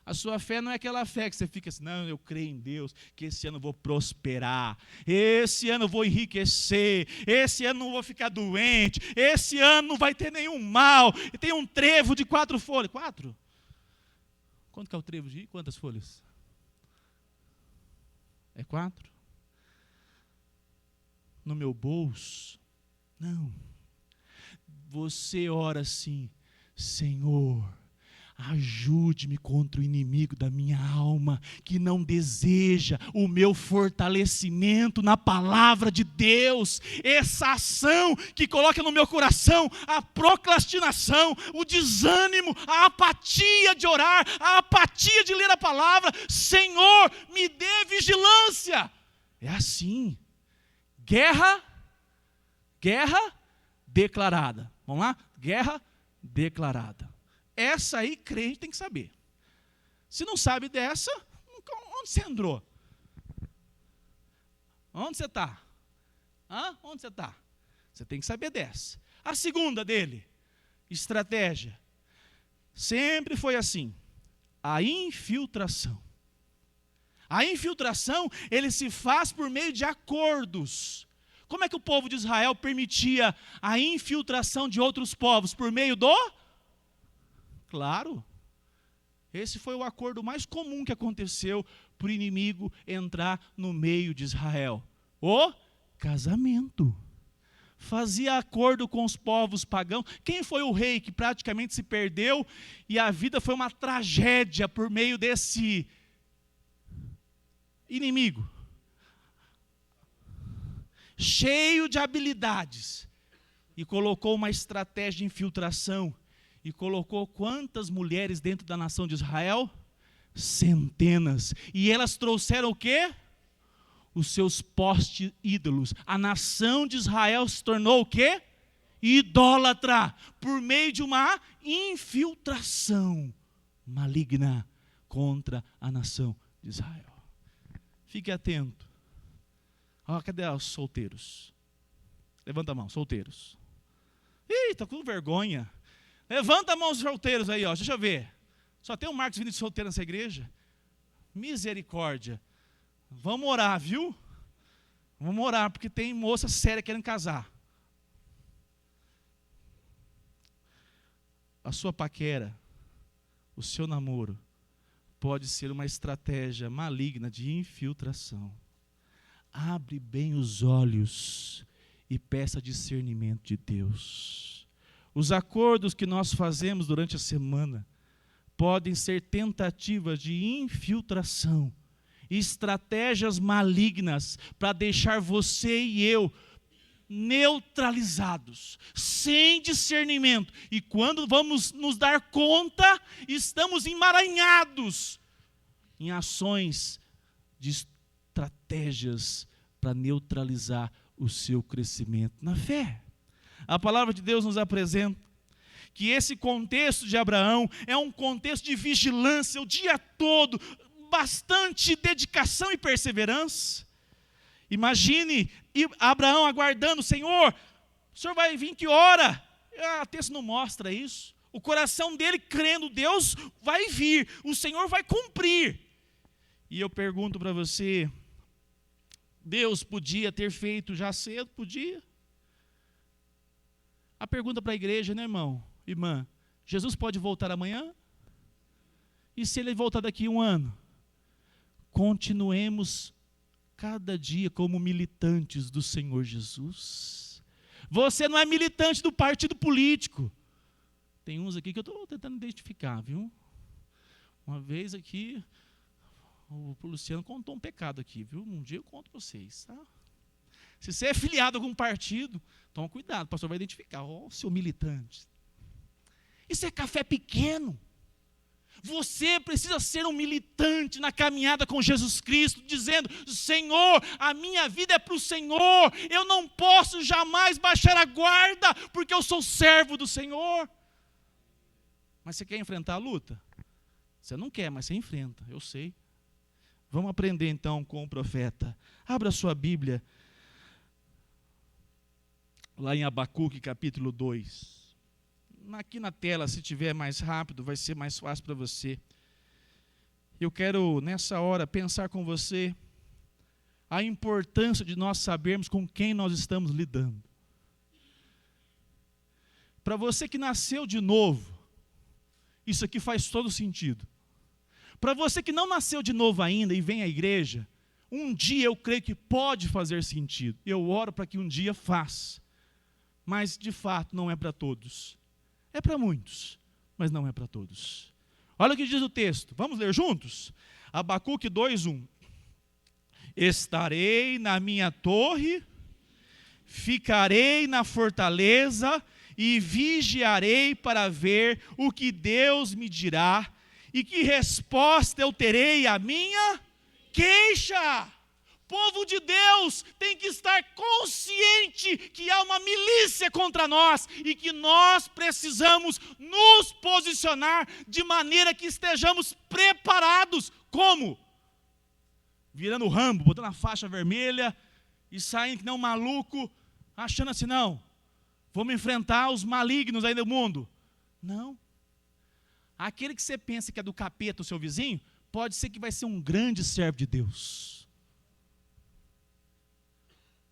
A sua fé não é aquela fé que você fica assim, não, eu creio em Deus, que esse ano eu vou prosperar, esse ano eu vou enriquecer, esse ano não vou ficar doente, esse ano não vai ter nenhum mal, e tem um trevo de 4 folhas. 4? Quanto que é o trevo de quantas folhas? É 4? No meu bolso? Não. Você ora assim, Senhor, ajude-me contra o inimigo da minha alma, que não deseja o meu fortalecimento na palavra de Deus. Essa ação que coloca no meu coração a procrastinação, o desânimo, a apatia de orar, a apatia de ler a palavra. Senhor, me dê vigilância. É assim. Guerra declarada. Vamos lá? Guerra declarada. Essa aí, crente tem que saber. Se não sabe dessa, onde você andou? Onde você está? Onde você está? Você tem que saber dessa. A segunda dele, estratégia, sempre foi assim, a infiltração. A infiltração, ele se faz por meio de acordos. Como é que o povo de Israel permitia a infiltração de outros povos? Por meio do... Claro, esse foi o acordo mais comum que aconteceu para o inimigo entrar no meio de Israel. O casamento. Fazia acordo com os povos pagãos. Quem foi o rei que praticamente se perdeu e a vida foi uma tragédia por meio desse inimigo? Cheio de habilidades. e colocou uma estratégia de infiltração. E colocou quantas mulheres dentro da nação de Israel? Centenas. E elas trouxeram o quê? Os seus postes ídolos. A nação de Israel se tornou o quê? Idólatra. Por meio de uma infiltração maligna contra a nação de Israel. Fique atento. Cadê os solteiros? Levanta a mão, solteiros. Ih, está com vergonha. Levanta a mão os solteiros aí, ó. Deixa eu ver. Só tem um Marcos Vinícius solteiro nessa igreja? Misericórdia. Vamos orar, viu? Vamos orar, porque tem moça séria querendo casar. A sua paquera, o seu namoro, pode ser uma estratégia maligna de infiltração. Abre bem os olhos e peça discernimento de Deus. Os acordos que nós fazemos durante a semana podem ser tentativas de infiltração, estratégias malignas para deixar você e eu neutralizados, sem discernimento. E quando vamos nos dar conta, estamos emaranhados em ações de estratégias para neutralizar o seu crescimento na fé. A palavra de Deus nos apresenta que esse contexto de Abraão é um contexto de vigilância o dia todo, bastante dedicação e perseverança. Imagine Abraão aguardando: Senhor, o Senhor vai vir que hora? O texto não mostra isso. O coração dele crendo, Deus vai vir, o Senhor vai cumprir. E eu pergunto para você, Deus podia ter feito já cedo? Podia. A pergunta para a igreja, né, irmão, irmã? Jesus pode voltar amanhã? E se ele voltar daqui 1 ano? Continuemos cada dia como militantes do Senhor Jesus. Você não é militante do partido político. Tem uns aqui que eu estou tentando identificar, viu? Uma vez aqui, o Luciano contou um pecado aqui, viu? Um dia eu conto para vocês, tá? Se você é filiado a algum partido, toma cuidado, o pastor vai identificar. Seu militante. Isso é café pequeno. Você precisa ser um militante na caminhada com Jesus Cristo, dizendo: Senhor, a minha vida é para o Senhor, eu não posso jamais baixar a guarda, porque eu sou servo do Senhor. Mas você quer enfrentar a luta? Você não quer, mas você enfrenta, eu sei. Vamos aprender então com o profeta. Abra sua Bíblia, lá em Abacuque capítulo 2. Aqui na tela, se tiver mais rápido, vai ser mais fácil para você. Eu quero, nessa hora, pensar com você a importância de nós sabermos com quem nós estamos lidando. Para você que nasceu de novo, isso aqui faz todo sentido. Para você que não nasceu de novo ainda e vem à igreja, um dia eu creio que pode fazer sentido. Eu oro para que um dia faça. Mas, de fato, não é para todos. É para muitos, mas não é para todos. Olha o que diz o texto. Vamos ler juntos? Abacuque 2:1. Estarei na minha torre, ficarei na fortaleza e vigiarei para ver o que Deus me dirá e que resposta eu terei à minha queixa. Povo de Deus tem que estar consciente que há uma milícia contra nós e que nós precisamos nos posicionar de maneira que estejamos preparados. Como? Virando Rambo, botando a faixa vermelha e saindo que nem um maluco, achando assim: não, vamos enfrentar os malignos aí do mundo. Não. Aquele que você pensa que é do capeta, o seu vizinho, pode ser que vai ser um grande servo de Deus.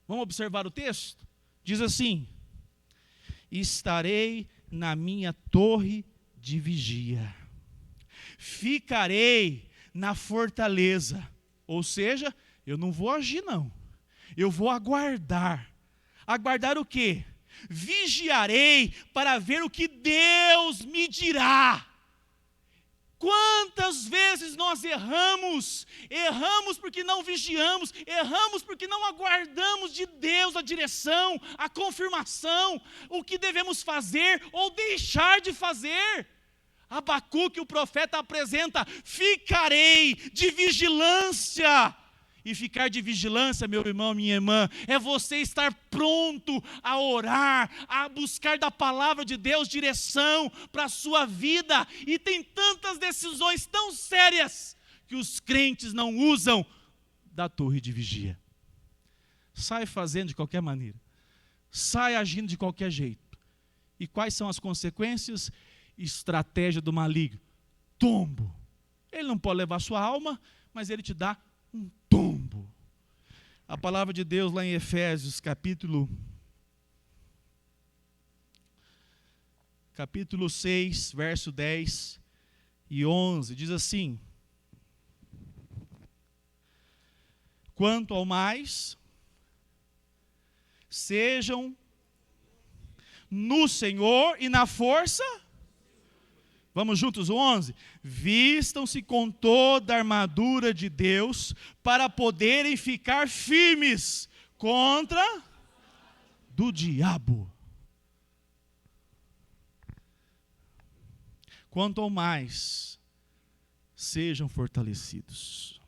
Vamos observar o texto? Diz assim: estarei na minha torre de vigia, ficarei na fortaleza. Ou seja, eu não vou agir não, eu vou aguardar. Aguardar o quê? Vigiarei para ver o que Deus me dirá. Quantas vezes nós erramos porque não vigiamos, erramos porque não aguardamos de Deus a direção, a confirmação, o que devemos fazer ou deixar de fazer. Abacuque, o profeta, apresenta: ficarei de vigilância. E ficar de vigilância, meu irmão, minha irmã, é você estar pronto a orar, a buscar da palavra de Deus direção para a sua vida. E tem tantas decisões tão sérias que os crentes não usam da torre de vigia. Sai fazendo de qualquer maneira, sai agindo de qualquer jeito. E quais são as consequências? Estratégia do maligno: tombo. Ele não pode levar sua alma, mas ele te dá um tombo. A palavra de Deus lá em Efésios, capítulo 6, verso 10 e 11, diz assim: quanto ao mais, sejam no Senhor e na força. Vamos juntos, o 11. Vistam-se com toda a armadura de Deus para poderem ficar firmes contra do diabo. Quanto ao mais, sejam fortalecidos.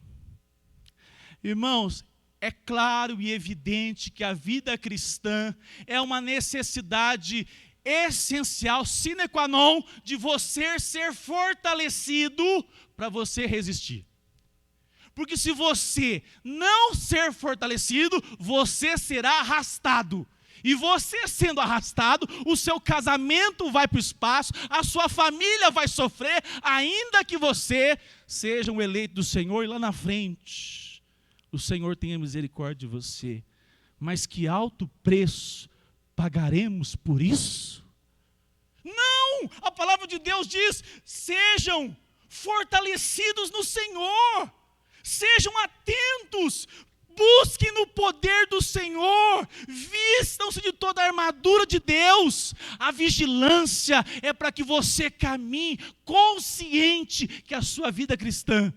Irmãos, é claro e evidente que a vida cristã é uma necessidade essencial, sine qua non, de você ser fortalecido para você resistir. Porque se você não ser fortalecido, você será arrastado. E você sendo arrastado, o seu casamento vai para o espaço, a sua família vai sofrer, ainda que você seja um eleito do Senhor, e lá na frente o Senhor tenha misericórdia de você. Mas que alto preço pagaremos por isso? Não! A palavra de Deus diz: sejam fortalecidos no Senhor, sejam atentos, busquem no poder do Senhor, vistam-se de toda a armadura de Deus. A vigilância é para que você caminhe consciente que a sua vida cristã,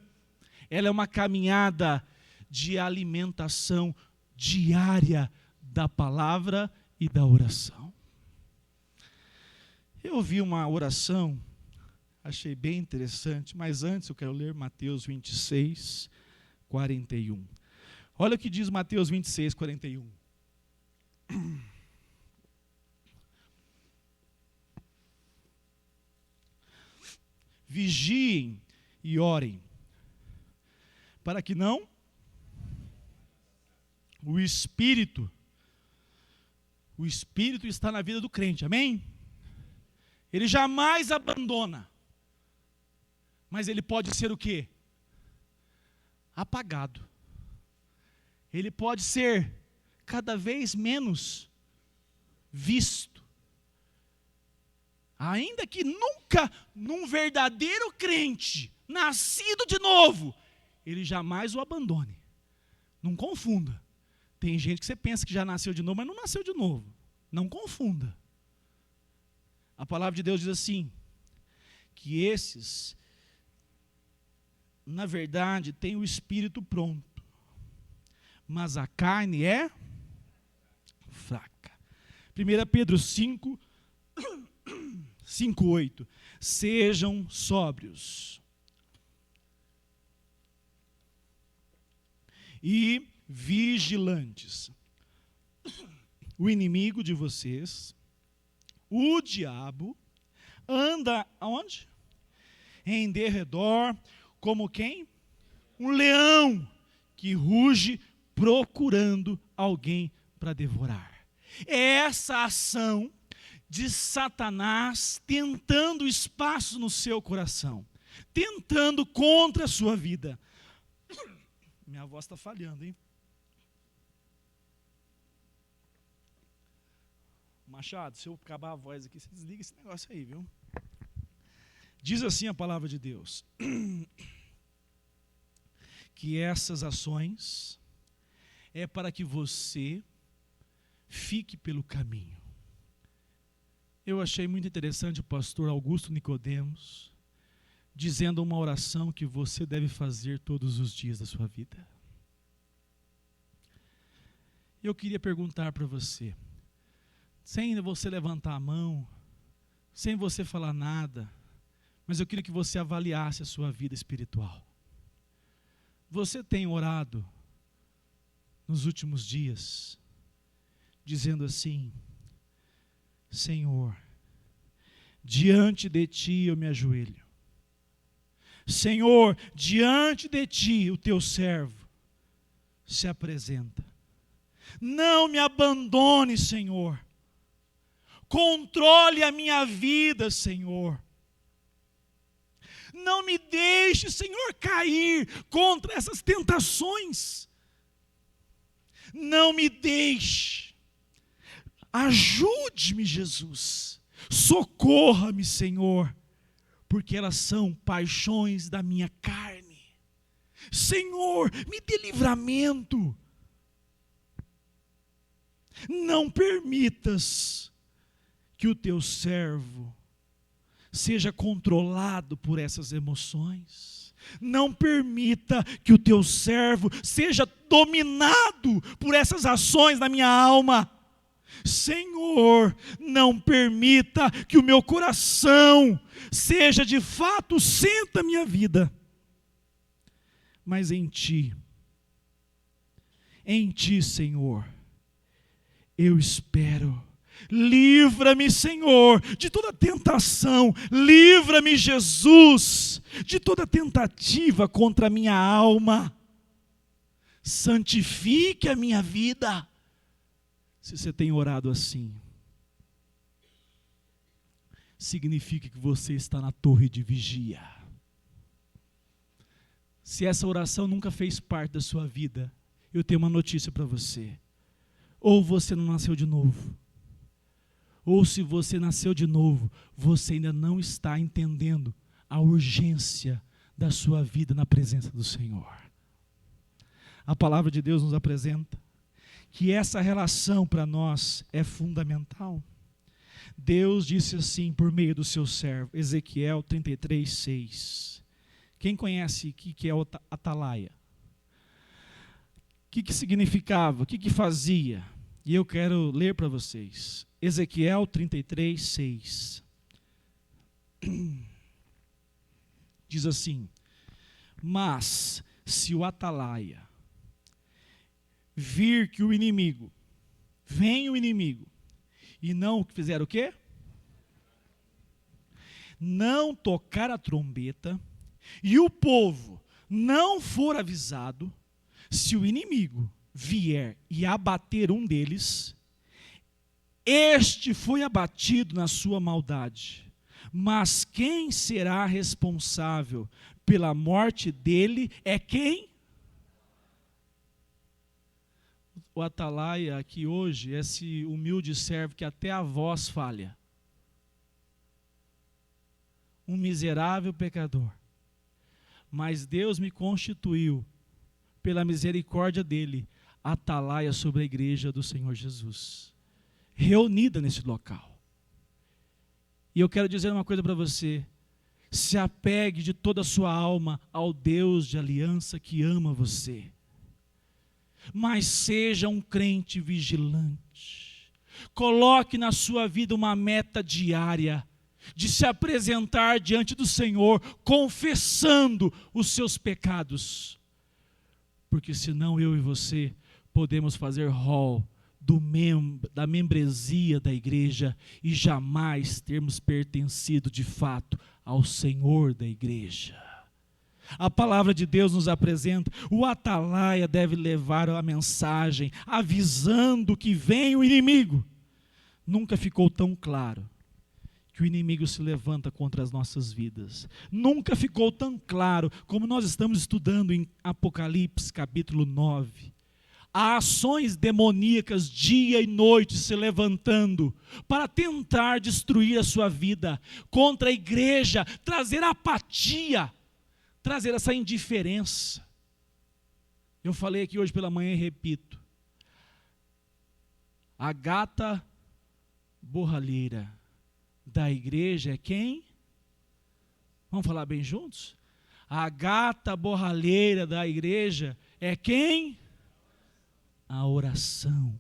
ela é uma caminhada de alimentação diária da palavra e da oração. Eu ouvi uma oração, achei bem interessante, mas antes eu quero ler Mateus 26, 41. Olha o que diz Mateus 26, 41. Vigiem e orem, para que não o Espírito está na vida do crente, amém? Ele jamais abandona, mas ele pode ser o quê? Apagado. Ele pode ser cada vez menos visto. Ainda que nunca, num verdadeiro crente, nascido de novo, ele jamais o abandone. Não confunda. Tem gente que você pensa que já nasceu de novo, mas não nasceu de novo. Não confunda. A palavra de Deus diz assim, que esses, na verdade, têm o espírito pronto, mas a carne é fraca. 1 Pedro 5, 8. Sejam sóbrios e vigilantes. O inimigo de vocês, o diabo, anda aonde? Em derredor, como quem? Um leão que ruge procurando alguém para devorar. É essa ação de Satanás tentando espaço no seu coração, tentando contra a sua vida. Minha voz está falhando, hein? Machado, se eu acabar a voz aqui, você desliga esse negócio aí, viu? Diz assim a palavra de Deus, que essas ações é para que você fique pelo caminho. Eu achei muito interessante o pastor Augusto Nicodemos dizendo uma oração que você deve fazer todos os dias da sua vida. Eu queria perguntar para você, sem você levantar a mão, sem você falar nada, mas eu queria que você avaliasse a sua vida espiritual. Você tem orado nos últimos dias, dizendo assim: Senhor, diante de Ti eu me ajoelho. Senhor, diante de Ti o Teu servo se apresenta. Não me abandone, Senhor. Controle a minha vida, Senhor. Não me deixe, Senhor, cair contra essas tentações. Não me deixe. Ajude-me, Jesus. Socorra-me, Senhor, porque elas são paixões da minha carne. Senhor, me dê livramento. Não permitas que o teu servo seja controlado por essas emoções. Não permita que o teu servo seja dominado por essas ações na minha alma. Senhor, não permita que o meu coração seja de fato o centro da minha vida. Mas em Ti, Senhor, eu espero. Livra-me, Senhor, de toda tentação. Livra-me, Jesus, de toda tentativa contra a minha alma. Santifique a minha vida. Se você tem orado assim, significa que você está na torre de vigia. Se essa oração nunca fez parte da sua vida, eu tenho uma notícia para você. Ou você não nasceu de novo, ou se você nasceu de novo, você ainda não está entendendo a urgência da sua vida na presença do Senhor. A palavra de Deus nos apresenta que essa relação para nós é fundamental. Deus disse assim por meio do seu servo, Ezequiel 33:6. Quem conhece o que é o atalaia? O que significava? O que fazia? E eu quero ler para vocês. Ezequiel 33:6. Diz assim: mas se o atalaia vir que vem o inimigo, e não fizer o quê? Não tocar a trombeta, e o povo não for avisado, se o inimigo vier e abater um deles, este foi abatido na sua maldade, mas quem será responsável pela morte dele é quem? O atalaia aqui hoje é esse humilde servo que até a voz falha. Um miserável pecador. Mas Deus me constituiu, pela misericórdia dele, atalaia sobre a igreja do Senhor Jesus, reunida nesse local. E eu quero dizer uma coisa para você: se apegue de toda a sua alma ao Deus de aliança que ama você. Mas seja um crente vigilante. Coloque na sua vida uma meta diária de se apresentar diante do Senhor, confessando os seus pecados. Porque senão eu e você podemos fazer rol da membresia da igreja e jamais termos pertencido de fato ao Senhor da igreja. A palavra de Deus nos apresenta, o atalaia deve levar a mensagem, avisando que vem o inimigo. Nunca ficou tão claro que o inimigo se levanta contra as nossas vidas. Nunca ficou tão claro como nós estamos estudando em Apocalipse capítulo 9. Há ações demoníacas dia e noite se levantando para tentar destruir a sua vida, contra a igreja, trazer apatia, trazer essa indiferença. Eu falei aqui hoje pela manhã e repito: a gata borralheira da igreja é quem? Vamos falar bem juntos? A gata borralheira da igreja é quem? A oração.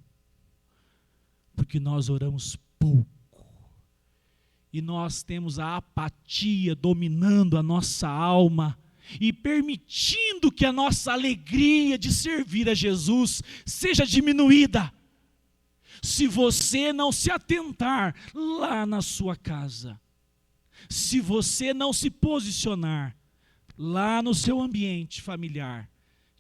Porque nós oramos pouco. E nós temos a apatia dominando a nossa alma e permitindo que a nossa alegria de servir a Jesus seja diminuída. Se você não se atentar lá na sua casa, se você não se posicionar lá no seu ambiente familiar,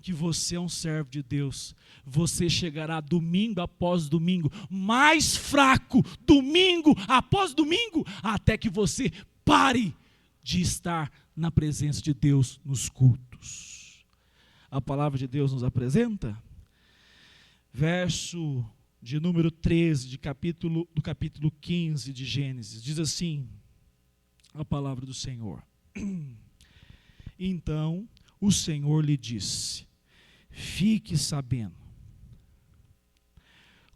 que você é um servo de Deus, você chegará domingo após domingo, mais fraco, domingo após domingo, até que você pare de estar na presença de Deus nos cultos. A palavra de Deus nos apresenta, verso de número 13, do capítulo 15 de Gênesis, diz assim, a palavra do Senhor. Então o Senhor lhe disse: fique sabendo,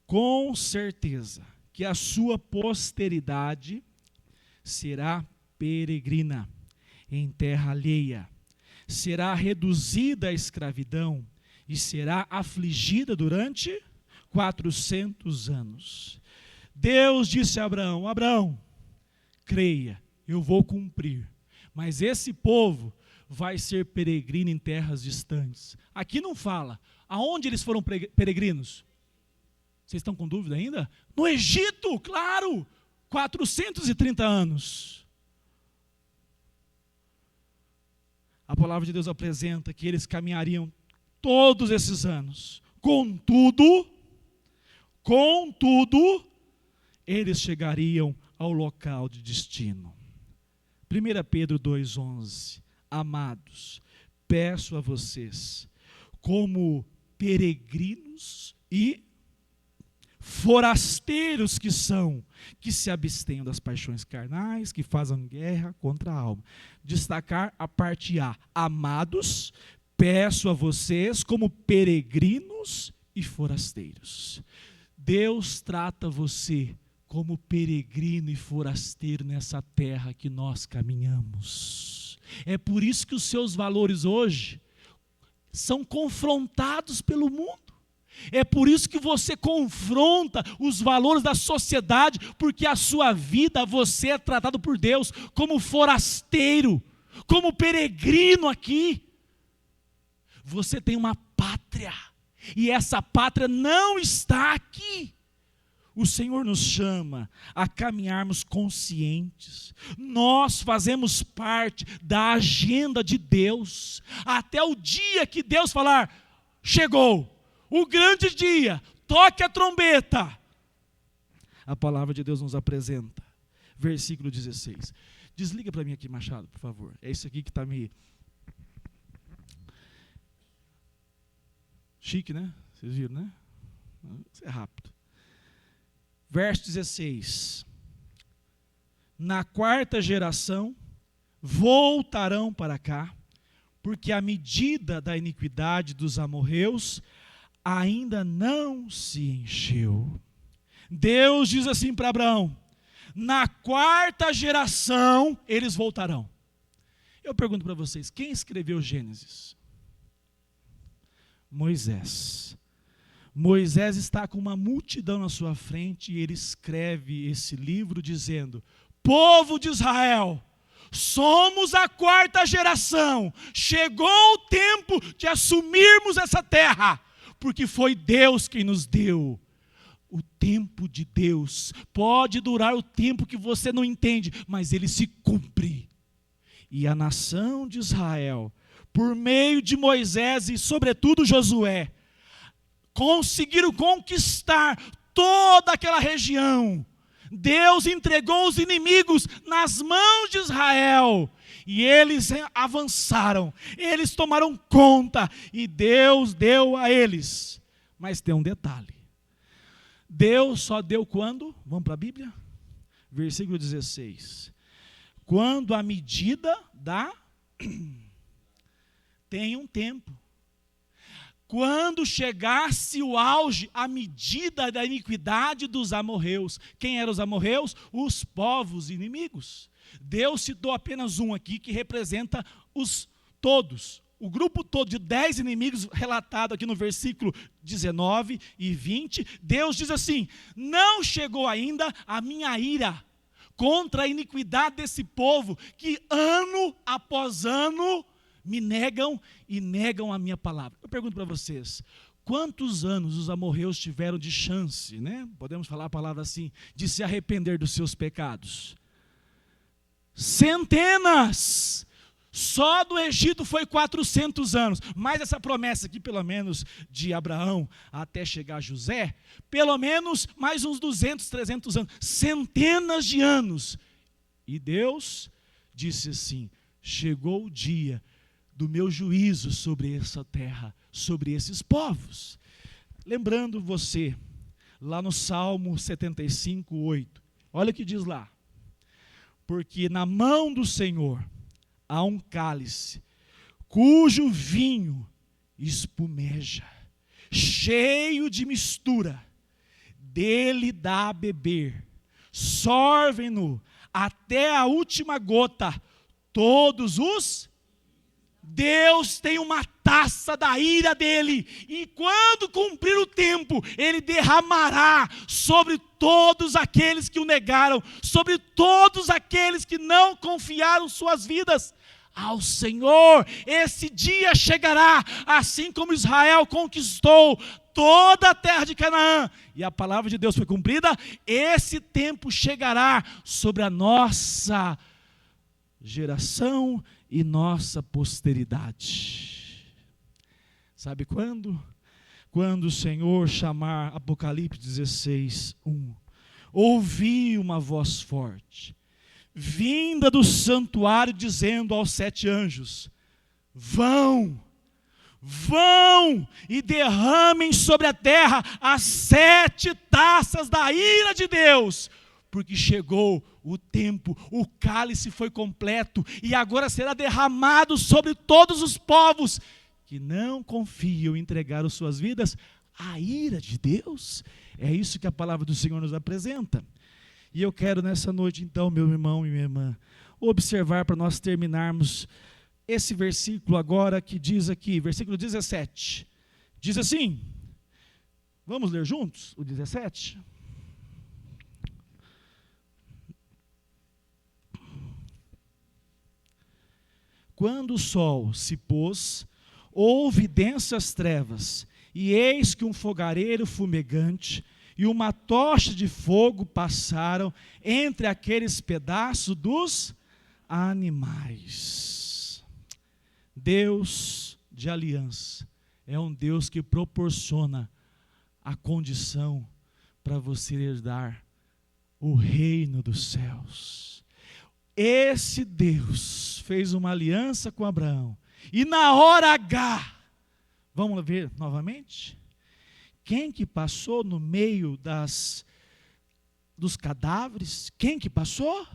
com certeza, que a sua posteridade será peregrina em terra alheia, será reduzida à escravidão e será afligida durante 400 anos. Deus disse a Abraão: Abraão, creia, eu vou cumprir, mas esse povo vai ser peregrino em terras distantes. Aqui não fala aonde eles foram peregrinos. Vocês estão com dúvida ainda? No Egito, claro, 430 anos. A palavra de Deus apresenta que eles caminhariam todos esses anos. Contudo, eles chegariam ao local de destino. 1 Pedro 2,11. Amados, peço a vocês, como peregrinos e forasteiros que são, que se abstenham das paixões carnais, que fazem guerra contra a alma. Destacar a parte A. Amados, peço a vocês, como peregrinos e forasteiros. Deus trata você como peregrino e forasteiro nessa terra que nós caminhamos. É por isso que os seus valores hoje são confrontados pelo mundo. É por isso que você confronta os valores da sociedade, porque a sua vida, você é tratado por Deus como forasteiro, como peregrino aqui. Você tem uma pátria, e essa pátria não está aqui. O Senhor nos chama a caminharmos conscientes. Nós fazemos parte da agenda de Deus. Até o dia que Deus falar, chegou o grande dia, toque a trombeta. A palavra de Deus nos apresenta. Versículo 16. Desliga para mim aqui, Machado, por favor. É isso aqui que está me... chique, né? Vocês viram, né? Isso é rápido. Verso 16, na quarta geração voltarão para cá, porque a medida da iniquidade dos amorreus ainda não se encheu. Deus diz assim para Abraão, na quarta geração eles voltarão. Eu pergunto para vocês, quem escreveu Gênesis? Moisés. Moisés está com uma multidão na sua frente e ele escreve esse livro dizendo, povo de Israel, somos a quarta geração, chegou o tempo de assumirmos essa terra, porque foi Deus quem nos deu. O tempo de Deus pode durar o tempo que você não entende, mas ele se cumpre. E a nação de Israel, por meio de Moisés e sobretudo Josué, conseguiram conquistar toda aquela região. Deus entregou os inimigos nas mãos de Israel. E eles avançaram. Eles tomaram conta. E Deus deu a eles. Mas tem um detalhe. Deus só deu quando? Vamos para a Bíblia? Versículo 16. Quando a medida da... tem um tempo. Quando chegasse o auge, a medida da iniquidade dos amorreus. Quem eram os amorreus? Os povos inimigos. Deus citou apenas um aqui que representa os todos. O grupo todo de 10 inimigos relatado aqui no versículo 19 e 20, Deus diz assim: não chegou ainda a minha ira contra a iniquidade desse povo, que ano após ano me negam e negam a minha palavra. Eu pergunto para vocês, quantos anos os amorreus tiveram de chance, né? Podemos falar a palavra assim, de se arrepender dos seus pecados? Centenas! Só do Egito foi 400 anos, mas essa promessa aqui, pelo menos de Abraão até chegar a José, pelo menos mais uns 200, 300 anos, centenas de anos. E Deus disse assim: chegou o dia do meu juízo sobre essa terra, sobre esses povos. Lembrando você, lá no Salmo 75, 8, olha o que diz lá: porque na mão do Senhor há um cálice, cujo vinho espumeja, cheio de mistura, dele dá a beber, sorvem-no até a última gota, todos os... Deus tem uma taça da ira dele, e quando cumprir o tempo, ele derramará sobre todos aqueles que o negaram, sobre todos aqueles que não confiaram suas vidas ao Senhor. Esse dia chegará, assim como Israel conquistou toda a terra de Canaã, e a palavra de Deus foi cumprida. Esse tempo chegará sobre a nossa geração e nossa posteridade. Sabe quando? Quando o Senhor chamar, Apocalipse 16, 1. Ouvi uma voz forte, vinda do santuário, dizendo aos 7 anjos: vão e derramem sobre a terra as 7 taças da ira de Deus, porque chegou o tempo, o cálice foi completo, e agora será derramado sobre todos os povos que não confiam em entregar as suas vidas à ira de Deus. É isso que a palavra do Senhor nos apresenta. E eu quero nessa noite então, meu irmão e minha irmã, observar para nós terminarmos esse versículo agora que diz aqui, versículo 17, diz assim, vamos ler juntos o 17? Quando o sol se pôs, houve densas trevas, e eis que um fogareiro fumegante e uma tocha de fogo passaram entre aqueles pedaços dos animais. Deus de aliança é um Deus que proporciona a condição para você herdar o reino dos céus. Esse Deus fez uma aliança com Abraão, e na hora H, vamos ver novamente, quem que passou no meio dos cadáveres? Quem que passou?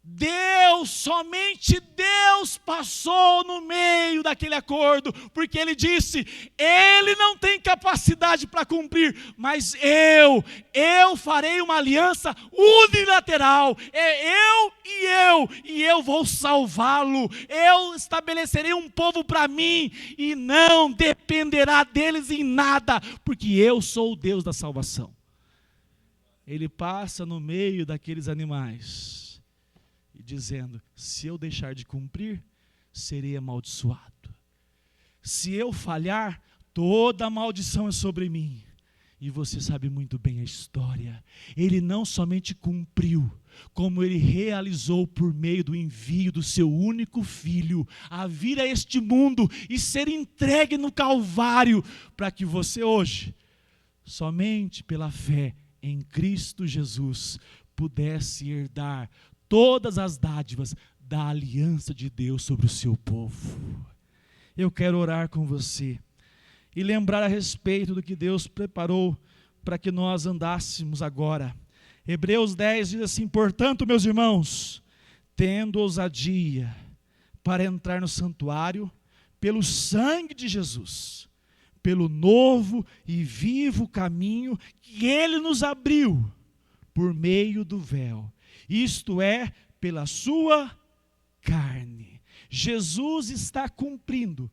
Deus, somente Deus passou no meio daquele acordo, porque ele disse, ele não tem capacidade para cumprir, mas eu farei uma aliança unilateral, e eu vou salvá-lo, eu estabelecerei um povo para mim, e não dependerá deles em nada, porque eu sou o Deus da salvação. Ele passa no meio daqueles animais, dizendo, se eu deixar de cumprir, serei amaldiçoado. Se eu falhar, toda a maldição é sobre mim. E você sabe muito bem a história. Ele não somente cumpriu, como ele realizou por meio do envio do seu único filho, a vir a este mundo e ser entregue no Calvário, para que você hoje, somente pela fé em Cristo Jesus, pudesse herdar todas as dádivas da aliança de Deus sobre o seu povo. Eu quero orar com você e lembrar a respeito do que Deus preparou para que nós andássemos agora. Hebreus 10 diz assim, portanto, meus irmãos, tendo ousadia para entrar no santuário, pelo sangue de Jesus, pelo novo e vivo caminho que Ele nos abriu, por meio do véu, isto é, pela sua carne. Jesus está cumprindo,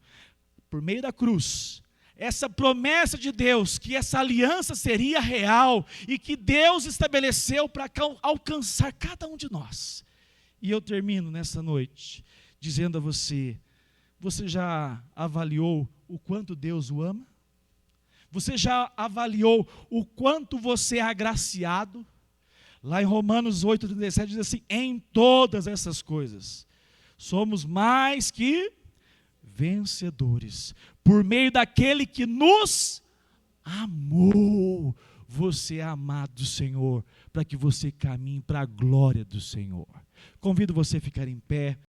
por meio da cruz, essa promessa de Deus, que essa aliança seria real e que Deus estabeleceu para alcançar cada um de nós. E eu termino nessa noite dizendo a você: você já avaliou o quanto Deus o ama? Você já avaliou o quanto você é agraciado? Lá em Romanos 8,37 diz assim: em todas essas coisas somos mais que vencedores, por meio daquele que nos amou. Você é amado do Senhor, para que você caminhe para a glória do Senhor. Convido você a ficar em pé.